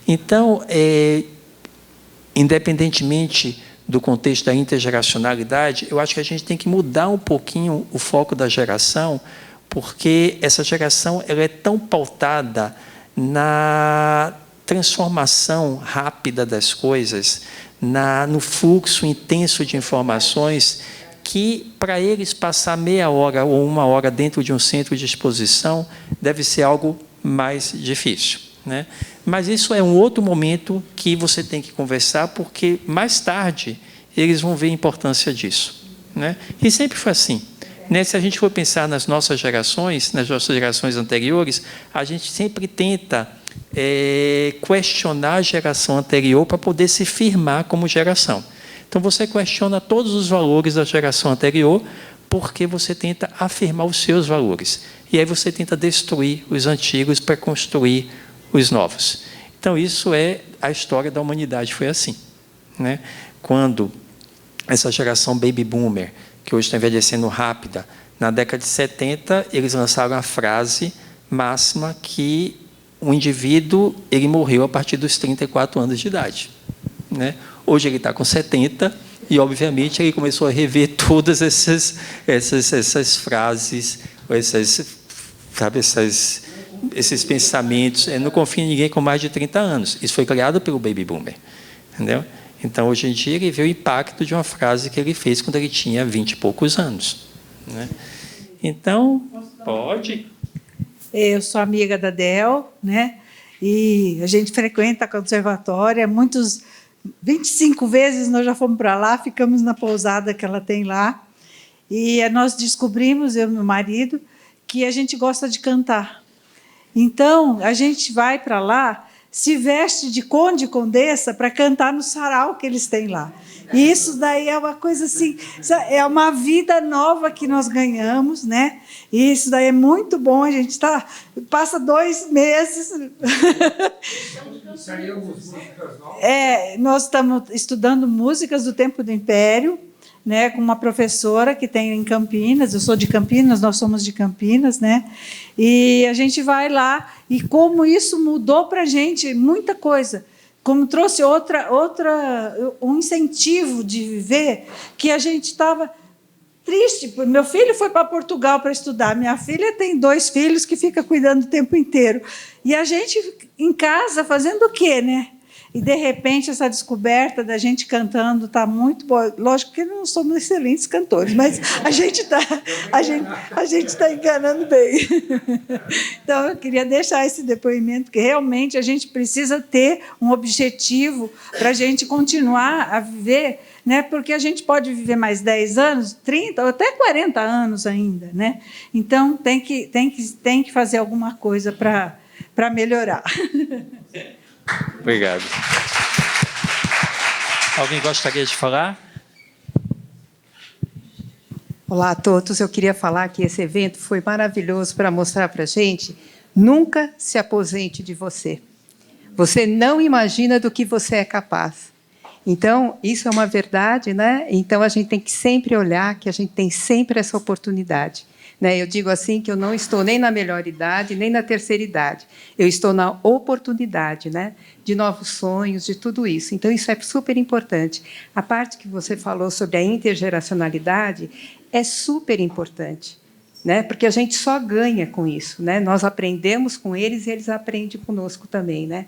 Então, independentemente do contexto da intergeracionalidade, eu acho que a gente tem que mudar um pouquinho o foco da geração, porque essa geração ela é tão pautada na transformação rápida das coisas, no fluxo intenso de informações, que para eles passar meia hora ou 1 hora dentro de um centro de exposição deve ser algo mais difícil. Mas isso é um outro momento que você tem que conversar, porque mais tarde eles vão ver a importância disso. E sempre foi assim. Se a gente for pensar nas nossas gerações anteriores, a gente sempre tenta questionar a geração anterior para poder se firmar como geração. Então, você questiona todos os valores da geração anterior porque você tenta afirmar os seus valores. E aí você tenta destruir os antigos para construir os novos. Então, isso é a história da humanidade, foi assim. Quando essa geração baby boomer, que hoje está envelhecendo rápida, na década de 70, eles lançaram a frase máxima que o indivíduo ele morreu a partir dos 34 anos de idade. Hoje ele está com 70 e, obviamente, ele começou a rever todas essas frases esses pensamentos. Eu não confio em ninguém com mais de 30 anos. Isso foi criado pelo Baby Boomer. Entendeu? Então, hoje em dia, ele vê o impacto de uma frase que ele fez quando ele tinha 20 e poucos anos. Né? Então, pode. Eu sou amiga da Del, né? E a gente frequenta a conservatória. 25 vezes nós já fomos para lá, ficamos na pousada que ela tem lá. E nós descobrimos, eu e meu marido, que a gente gosta de cantar. Então, a gente vai para lá, se veste de conde e condessa para cantar no sarau que eles têm lá. E isso daí é uma coisa assim, é uma vida nova que nós ganhamos, né? E isso daí é muito bom, a gente passa 2 meses. Nós estamos estudando músicas do tempo do Império, né, com uma professora que tem em Campinas. Eu sou de Campinas, nós somos de Campinas, né? E a gente vai lá, e como isso mudou para a gente muita coisa, como trouxe um incentivo de viver, que a gente estava triste. Meu filho foi para Portugal para estudar, minha filha tem 2 filhos que fica cuidando o tempo inteiro. E a gente em casa fazendo o quê, né? E, de repente, essa descoberta da gente cantando está muito boa. Lógico que não somos excelentes cantores, mas a gente está enganando bem. Então, eu queria deixar esse depoimento, que realmente a gente precisa ter um objetivo para a gente continuar a viver, né? Porque a gente pode viver mais 10 anos, 30 ou até 40 anos ainda, né? Então, tem que fazer alguma coisa para melhorar. Obrigado. Alguém gostaria de falar? Olá a todos. Eu queria falar que esse evento foi maravilhoso para mostrar para a gente: nunca se aposente de você. Você não imagina do que você é capaz. Então, isso é uma verdade, né? Então, a gente tem que sempre olhar que a gente tem sempre essa oportunidade. Eu digo assim que eu não estou nem na melhor idade, nem na terceira idade. Eu estou na oportunidade, né, de novos sonhos, de tudo isso. Então, isso é super importante. A parte que você falou sobre a intergeracionalidade é super importante, né, porque a gente só ganha com isso. Né? Nós aprendemos com eles e eles aprendem conosco também. Né?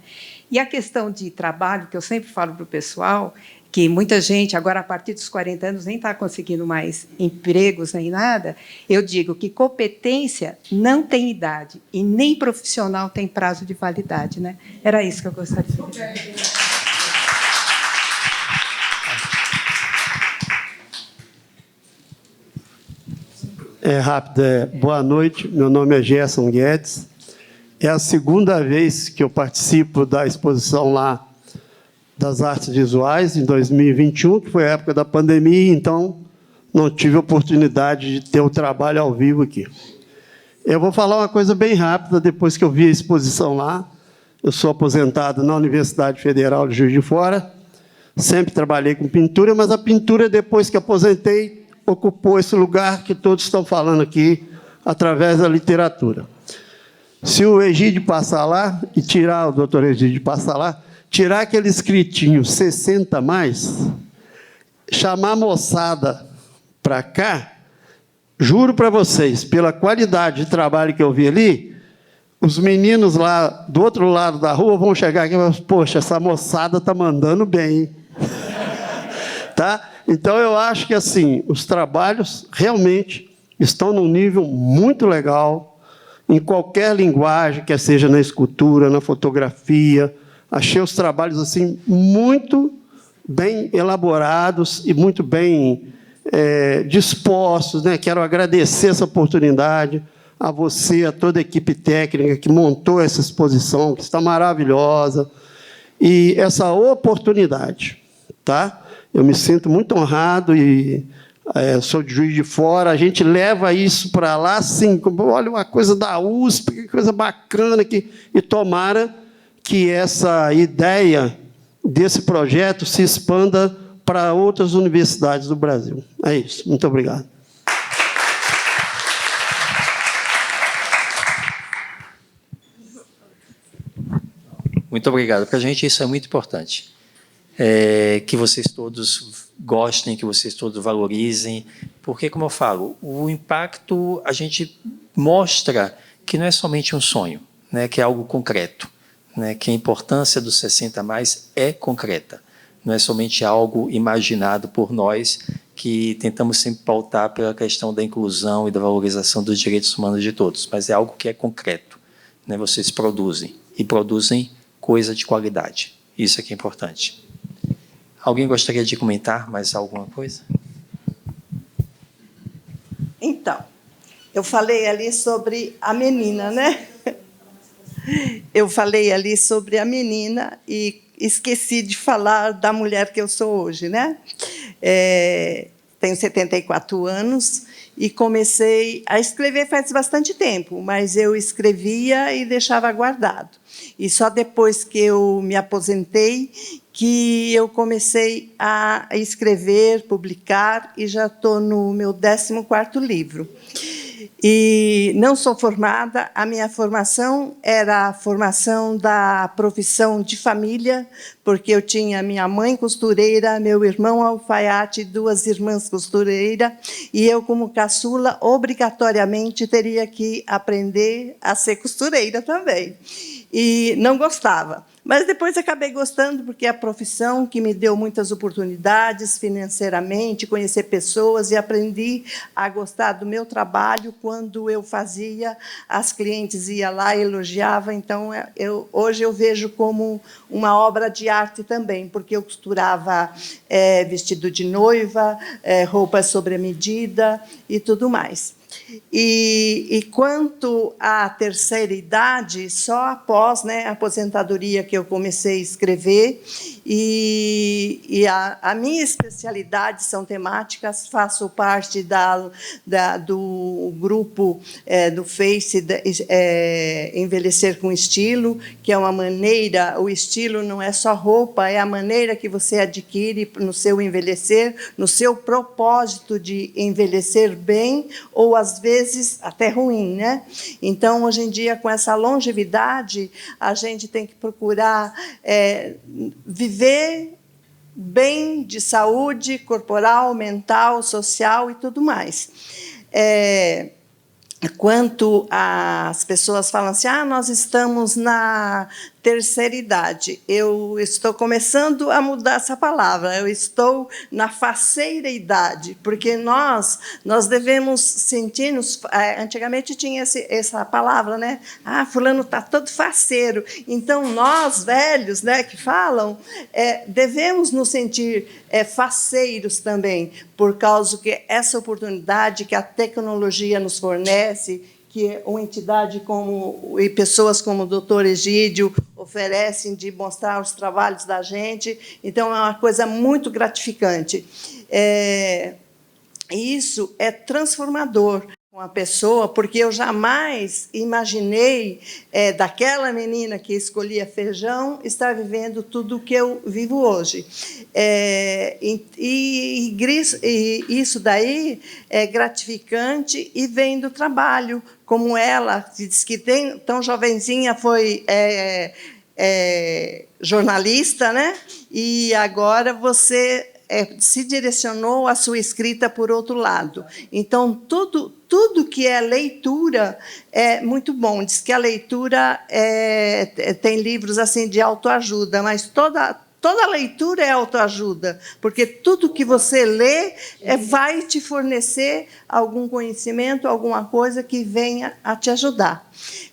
E a questão de trabalho, que eu sempre falo para o pessoal, que muita gente, agora, a partir dos 40 anos, nem está conseguindo mais empregos nem nada, eu digo que competência não tem idade e nem profissional tem prazo de validade. Né? Era isso que eu gostaria de dizer. Rápido. Boa noite, meu nome é Gerson Guedes. É a segunda vez que eu participo da exposição lá das artes visuais, em 2021, que foi a época da pandemia, então não tive oportunidade de ter o trabalho ao vivo aqui. Eu vou falar uma coisa bem rápida, depois que eu vi a exposição lá. Eu sou aposentado na Universidade Federal de Juiz de Fora, sempre trabalhei com pintura, mas a pintura, depois que aposentei, ocupou esse lugar que todos estão falando aqui, através da literatura. Se o Egídio passar lá, e tirar o doutor Egídio passar lá, tirar aquele escritinho 60 mais, chamar a moçada para cá, juro para vocês, pela qualidade de trabalho que eu vi ali, os meninos lá do outro lado da rua vão chegar aqui e falar: poxa, essa moçada está mandando bem, hein? Tá? Então, eu acho que assim, os trabalhos realmente estão num nível muito legal, em qualquer linguagem, quer seja na escultura, na fotografia. Achei os trabalhos assim muito bem elaborados e muito bem dispostos. Né? Quero agradecer essa oportunidade a você, a toda a equipe técnica que montou essa exposição, que está maravilhosa, e essa oportunidade. Tá? Eu me sinto muito honrado e sou de Juiz de Fora. A gente leva isso para lá, assim, como, olha, uma coisa da USP, que coisa bacana, e tomara que essa ideia desse projeto se expanda para outras universidades do Brasil. É isso. Muito obrigado. Muito obrigado. Para a gente isso é muito importante. Que vocês todos gostem, que vocês todos valorizem, porque, como eu falo, o impacto, a gente mostra que não é somente um sonho, né, que é algo concreto, né, que a importância dos 60 a mais é concreta, não é somente algo imaginado por nós, que tentamos sempre pautar pela questão da inclusão e da valorização dos direitos humanos de todos, mas é algo que é concreto, né, vocês produzem, e produzem coisa de qualidade, isso é que é importante. Alguém gostaria de comentar mais alguma coisa? Então, eu falei ali sobre a menina, né? Eu falei ali sobre a menina e esqueci de falar da mulher que eu sou hoje, né? Tenho 74 anos e comecei a escrever faz bastante tempo, mas eu escrevia e deixava guardado. E só depois que eu me aposentei que eu comecei a escrever, publicar, e já estou no meu 14º livro. E não sou formada, a minha formação era a formação da profissão de família, porque eu tinha minha mãe costureira, meu irmão alfaiate, 2 irmãs costureiras, e eu, como caçula, obrigatoriamente teria que aprender a ser costureira também. E não gostava. Mas depois acabei gostando, porque é a profissão que me deu muitas oportunidades financeiramente, conhecer pessoas, e aprendi a gostar do meu trabalho. Quando eu fazia, as clientes iam lá e elogiavam. Então, hoje eu vejo como uma obra de arte também, porque eu costurava vestido de noiva, roupas sobre a medida e tudo mais. E quanto à terceira idade, só após, né, a aposentadoria que eu comecei a escrever, e a minha especialidade são temáticas, faço parte do grupo do Face Envelhecer com Estilo, que é uma maneira, o estilo não é só roupa, é a maneira que você adquire no seu envelhecer, no seu propósito de envelhecer bem, ou às vezes até ruim, né? Então, hoje em dia, com essa longevidade, a gente tem que procurar viver bem, de saúde corporal, mental, social e tudo mais. Quanto às pessoas falam assim, nós estamos na terceira idade, eu estou começando a mudar essa palavra, eu estou na faceira idade, porque nós devemos sentir-nos, antigamente tinha essa palavra, né? Fulano está todo faceiro. Então, nós, velhos, né, que falam, devemos nos sentir faceiros também, por causa que essa oportunidade que a tecnologia nos fornece, que uma entidade e pessoas como o doutor Egídio oferecem de mostrar os trabalhos da gente. Então, é uma coisa muito gratificante. Isso é transformador com a pessoa, porque eu jamais imaginei, daquela menina que escolhia feijão, estar vivendo tudo o que eu vivo hoje. E isso daí é gratificante e vem do trabalho, como ela, que diz que tão jovenzinha, foi jornalista, né? E agora você se direcionou a sua escrita por outro lado. Então, tudo que é leitura é muito bom. Diz que a leitura tem livros assim de autoajuda, mas toda leitura é autoajuda, porque tudo que você lê vai te fornecer algum conhecimento, alguma coisa que venha a te ajudar.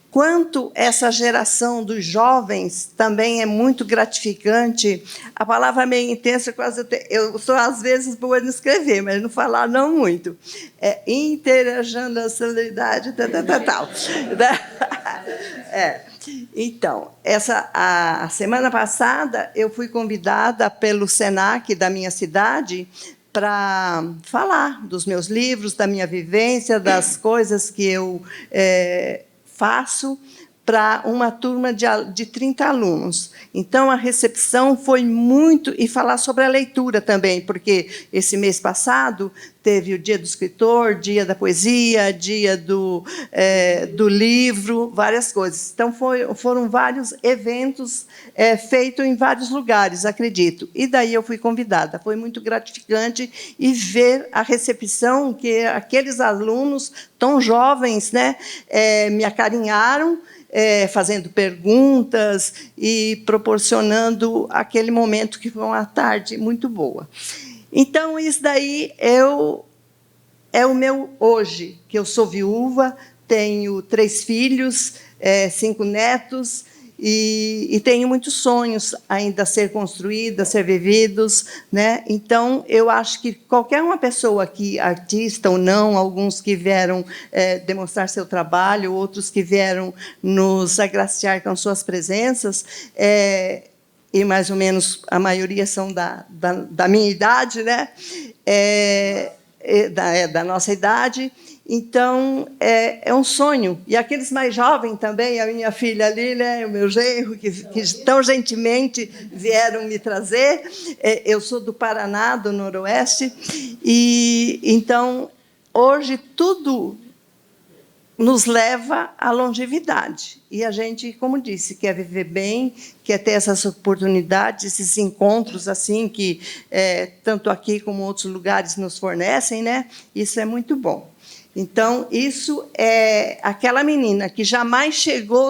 Quanto essa geração dos jovens, também é muito gratificante. A palavra é meio intensa, eu sou, às vezes, boa em escrever, mas não falar não muito. Interajando a solidariedade, tal. Então, a semana passada, eu fui convidada pelo SENAC da minha cidade para falar dos meus livros, da minha vivência, das coisas que eu faço para uma turma de 30 alunos. Então, a recepção foi muito... E falar sobre a leitura também, porque esse mês passado teve o Dia do Escritor, Dia da Poesia, Dia do Livro, várias coisas. Então, foram vários eventos feitos em vários lugares, acredito. E daí eu fui convidada. Foi muito gratificante e ver a recepção que aqueles alunos tão jovens, né, me acarinharam, fazendo perguntas e proporcionando aquele momento que foi uma tarde muito boa. Então, isso daí é o meu hoje, que eu sou viúva, tenho 3 filhos, 5 netos, e tenho muitos sonhos ainda a ser construídos, a ser vividos, né? Então, eu acho que qualquer uma pessoa aqui, artista ou não, alguns que vieram demonstrar seu trabalho, outros que vieram nos agraciar com suas presenças, e mais ou menos a maioria são da minha idade, né? Da nossa idade. Então, é um sonho. E aqueles mais jovens também, a minha filha ali, né, o meu genro, que tão gentilmente vieram me trazer. Eu sou do Paraná, do Noroeste. E, então, hoje, tudo nos leva à longevidade. E a gente, como disse, quer viver bem, quer ter essas oportunidades, esses encontros assim que tanto aqui como outros lugares nos fornecem, né? Isso é muito bom. Então, isso é aquela menina que jamais chegou,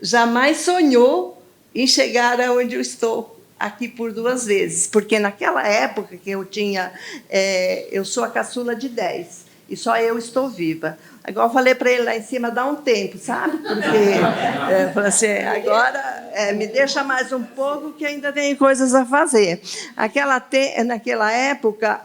jamais sonhou em chegar aonde eu estou aqui por 2 vezes, porque naquela época que eu tinha, eu sou a caçula de 10 e só eu estou viva. Agora eu falei para ele lá em cima, dá um tempo, sabe? Porque eu falei assim, agora me deixa mais um pouco que ainda tem coisas a fazer. Naquela época,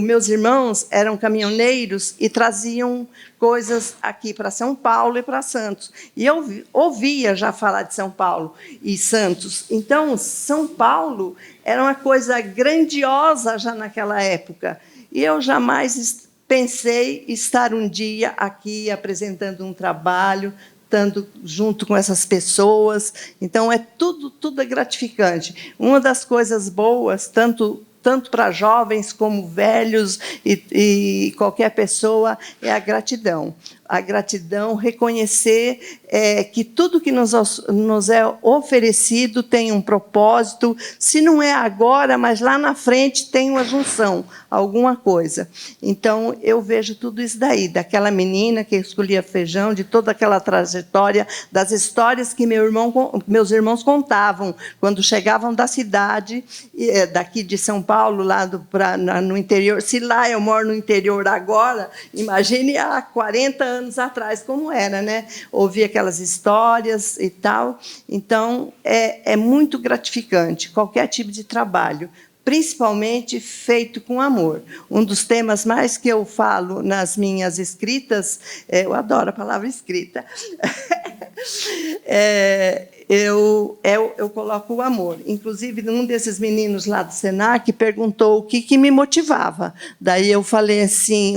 meus irmãos eram caminhoneiros e traziam coisas aqui para São Paulo e para Santos. E eu ouvia já falar de São Paulo e Santos. Então, São Paulo era uma coisa grandiosa já naquela época. E eu jamais pensei estar um dia aqui apresentando um trabalho, estando junto com essas pessoas. Então, tudo é gratificante. Uma das coisas boas, tanto para jovens como velhos e qualquer pessoa, é a gratidão. A gratidão, reconhecer que tudo que nos é oferecido tem um propósito, se não é agora, mas lá na frente tem uma junção, alguma coisa. Então, eu vejo tudo isso daí, daquela menina que escolhia feijão, de toda aquela trajetória, das histórias que meus irmãos contavam quando chegavam da cidade, daqui de São Paulo, lá no interior. Se lá eu moro no interior agora, imagine há 40 anos atrás como era, né? Ouvir aquelas histórias e tal. Então, é muito gratificante qualquer tipo de trabalho, principalmente feito com amor. Um dos temas mais que eu falo nas minhas escritas, eu adoro a palavra escrita, eu coloco o amor. Inclusive, um desses meninos lá do Senac perguntou o que me motivava. Daí eu falei assim,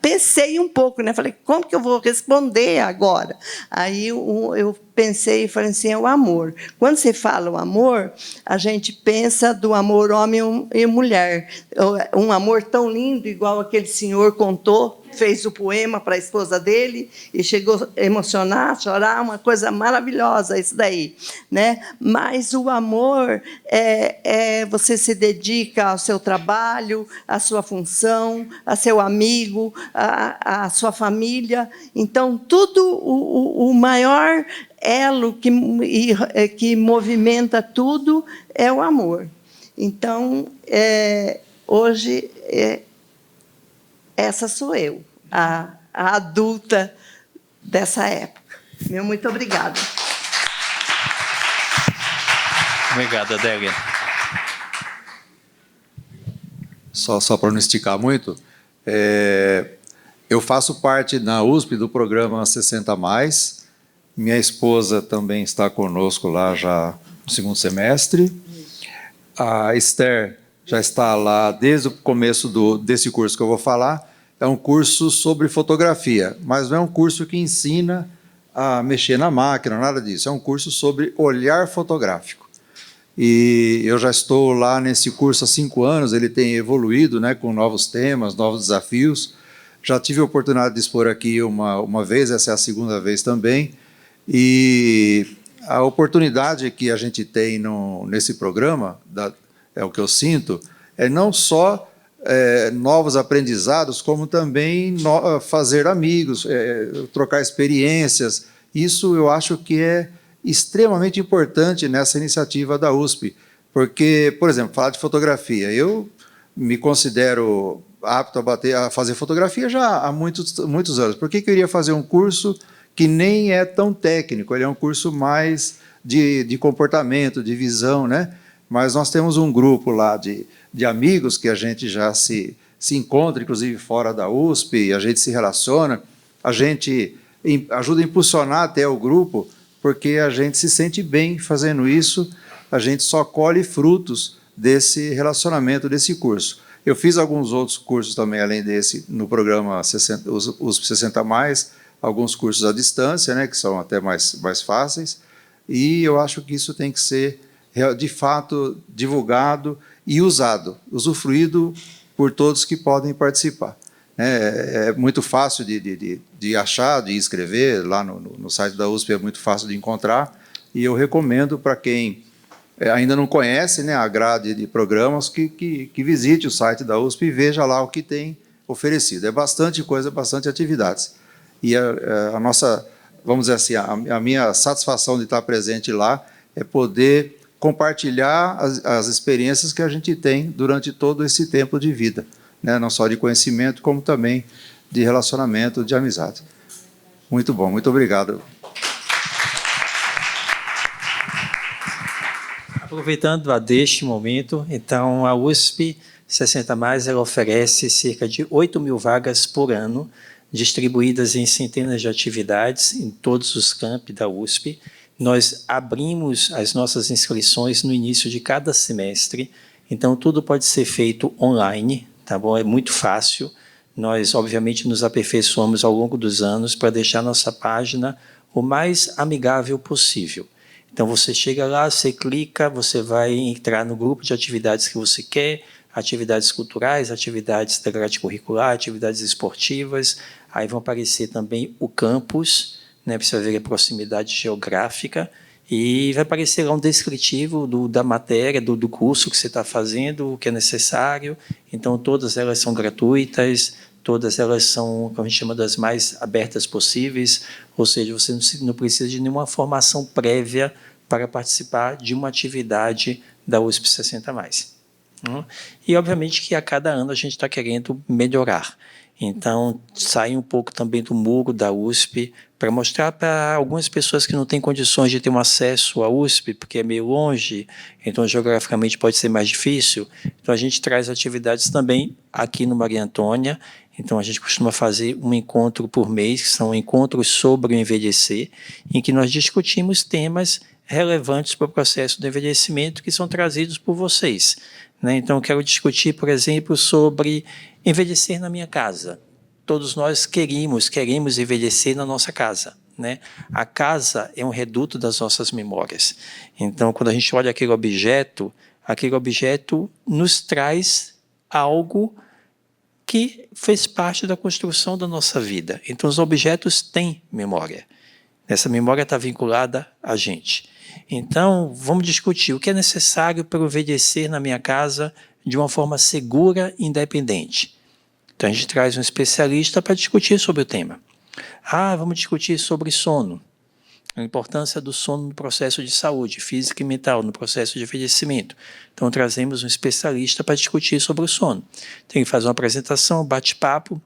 pensei um pouco, né? Falei, como que eu vou responder agora? Aí eu pensei e falei assim, é o amor. Quando se fala o amor, a gente pensa do amor homem e mulher. Um amor tão lindo, igual aquele senhor contou, fez o poema para a esposa dele e chegou a emocionar, chorar, uma coisa maravilhosa isso daí, né? Mas o amor você se dedica ao seu trabalho, à sua função, a seu amigo, à sua família. Então, tudo o maior elo que movimenta tudo é o amor. Então, hoje, essa sou eu, a adulta dessa época. Meu muito obrigada. Obrigada, Adélia. Só para não esticar muito, eu faço parte na USP do programa 60+. Minha esposa também está conosco lá já no 2º semestre. A Esther já está lá desde o começo desse curso que eu vou falar. É um curso sobre fotografia, mas não é um curso que ensina a mexer na máquina, nada disso. É um curso sobre olhar fotográfico. E eu já estou lá nesse curso há 5 anos, ele tem evoluído, né, com novos temas, novos desafios. Já tive a oportunidade de expor aqui uma vez, essa é a segunda vez também, e a oportunidade que a gente tem nesse programa, é o que eu sinto, é não só novos aprendizados, como também fazer amigos, trocar experiências. Isso eu acho que é extremamente importante nessa iniciativa da USP, porque, por exemplo, falar de fotografia, eu me considero apto a fazer fotografia já há muitos anos. Por que eu iria fazer um curso que nem é tão técnico? Ele é um curso mais de comportamento, de visão, né? Mas nós temos um grupo lá de amigos que a gente já se encontra, inclusive fora da USP, a gente se relaciona, a gente ajuda a impulsionar até o grupo, porque a gente se sente bem fazendo isso, a gente só colhe frutos desse relacionamento, desse curso. Eu fiz alguns outros cursos também, além desse, no programa USP 60+, alguns cursos à distância, né, que são até mais fáceis, e eu acho que isso tem que ser, de fato, divulgado e usado, usufruído por todos que podem participar. É muito fácil de achar, de escrever, lá no site da USP é muito fácil de encontrar, e eu recomendo para quem ainda não conhece, né, a grade de programas, que visite o site da USP e veja lá o que tem oferecido. É bastante coisa, bastante atividades. E a nossa, vamos dizer assim, a minha satisfação de estar presente lá é poder compartilhar as experiências que a gente tem durante todo esse tempo de vida, né? Não só de conhecimento, como também de relacionamento, de amizade. Muito bom, muito obrigado. Aproveitando deste momento, então, a USP 60+, ela oferece cerca de 8.000 vagas por ano, distribuídas em centenas de atividades em todos os campi da USP. Nós abrimos as nossas inscrições no início de cada semestre, então tudo pode ser feito online, tá bom? É muito fácil. Nós, obviamente, nos aperfeiçoamos ao longo dos anos para deixar nossa página o mais amigável possível. Então, você chega lá, você clica, você vai entrar no grupo de atividades que você quer, atividades culturais, atividades da grade curricular, atividades esportivas, aí vão aparecer também o campus, né, para você ver a proximidade geográfica, e vai aparecer lá um descritivo da matéria, do curso que você está fazendo, o que é necessário. Então, todas elas são gratuitas, todas elas são, como a gente chama, das mais abertas possíveis, ou seja, você não precisa de nenhuma formação prévia para participar de uma atividade da USP 60+. E, obviamente, que a cada ano a gente está querendo melhorar. Então, sai um pouco também do muro da USP para mostrar para algumas pessoas que não têm condições de ter um acesso à USP, porque é meio longe, então geograficamente pode ser mais difícil. Então, a gente traz atividades também aqui no Maria Antônia. Então, a gente costuma fazer um encontro por mês, que são encontros sobre o envelhecer, em que nós discutimos temas relevantes para o processo do envelhecimento que são trazidos por vocês. Então, eu quero discutir, por exemplo, sobre envelhecer na minha casa. Todos nós queremos envelhecer na nossa casa, né? A casa é um reduto das nossas memórias. Então, quando a gente olha aquele objeto nos traz algo que fez parte da construção da nossa vida. Então, os objetos têm memória. Essa memória está vinculada a gente. Então, vamos discutir o que é necessário para eu envelhecer na minha casa de uma forma segura e independente. Então, a gente traz um especialista para discutir sobre o tema. Vamos discutir sobre sono. A importância do sono no processo de saúde, física e mental, no processo de envelhecimento. Então, trazemos um especialista para discutir sobre o sono. Tem que fazer uma apresentação, um bate-papo.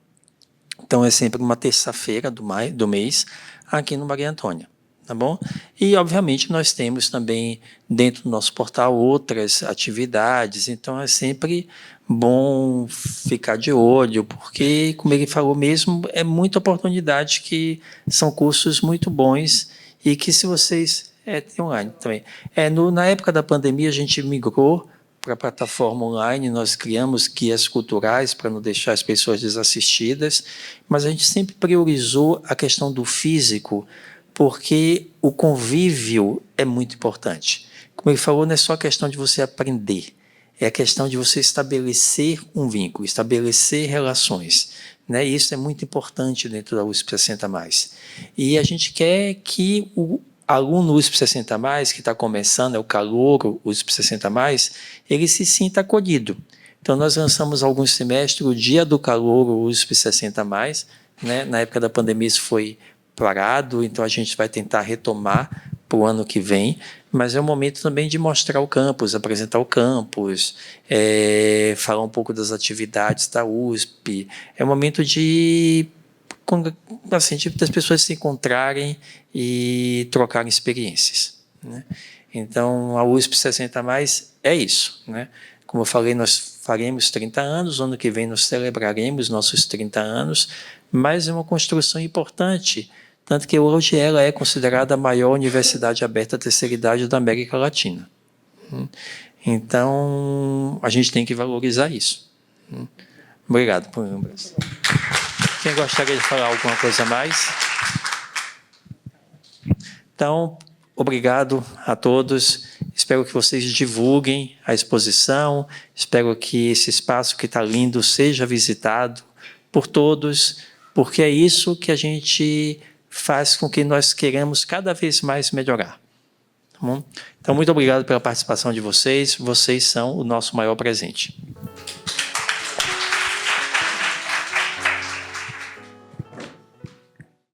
Então, é sempre uma terça-feira do mês, aqui no Maria Antônia. Tá bom? E, obviamente, nós temos também, dentro do nosso portal, outras atividades. Então, é sempre bom ficar de olho, porque, como ele falou mesmo, é muita oportunidade, que são cursos muito bons e que, se vocês... tem online também. Na época da pandemia, a gente migrou para a plataforma online, nós criamos guias culturais para não deixar as pessoas desassistidas, mas a gente sempre priorizou a questão do físico, porque o convívio é muito importante. Como ele falou, não é só a questão de você aprender, é a questão de você estabelecer um vínculo, estabelecer relações, né? E isso é muito importante dentro da USP 60+. E a gente quer que o aluno USP 60+, que está começando, é o calouro USP 60+, ele se sinta acolhido. Então, nós lançamos alguns semestres o Dia do Calouro USP 60+, né? Na época da pandemia isso foi parado, então a gente vai tentar retomar para o ano que vem, mas é um momento também de mostrar o campus, apresentar o campus, falar um pouco das atividades da USP. É um momento de, assim, das pessoas se encontrarem e trocarem experiências, né? Então, a USP 60+, é isso, né? Como eu falei, nós faremos 30 anos, ano que vem nós celebraremos nossos 30 anos, mas é uma construção importante, tanto que hoje ela é considerada a maior universidade aberta à terceira idade da América Latina. Então, a gente tem que valorizar isso. Obrigado por lembrar. Quem gostaria de falar alguma coisa a mais? Então, obrigado a todos. Espero que vocês divulguem a exposição. Espero que esse espaço que está lindo seja visitado por todos, porque é isso que a gente faz com que nós queremos cada vez mais melhorar. Tá bom? Então, muito obrigado pela participação de vocês. Vocês são o nosso maior presente.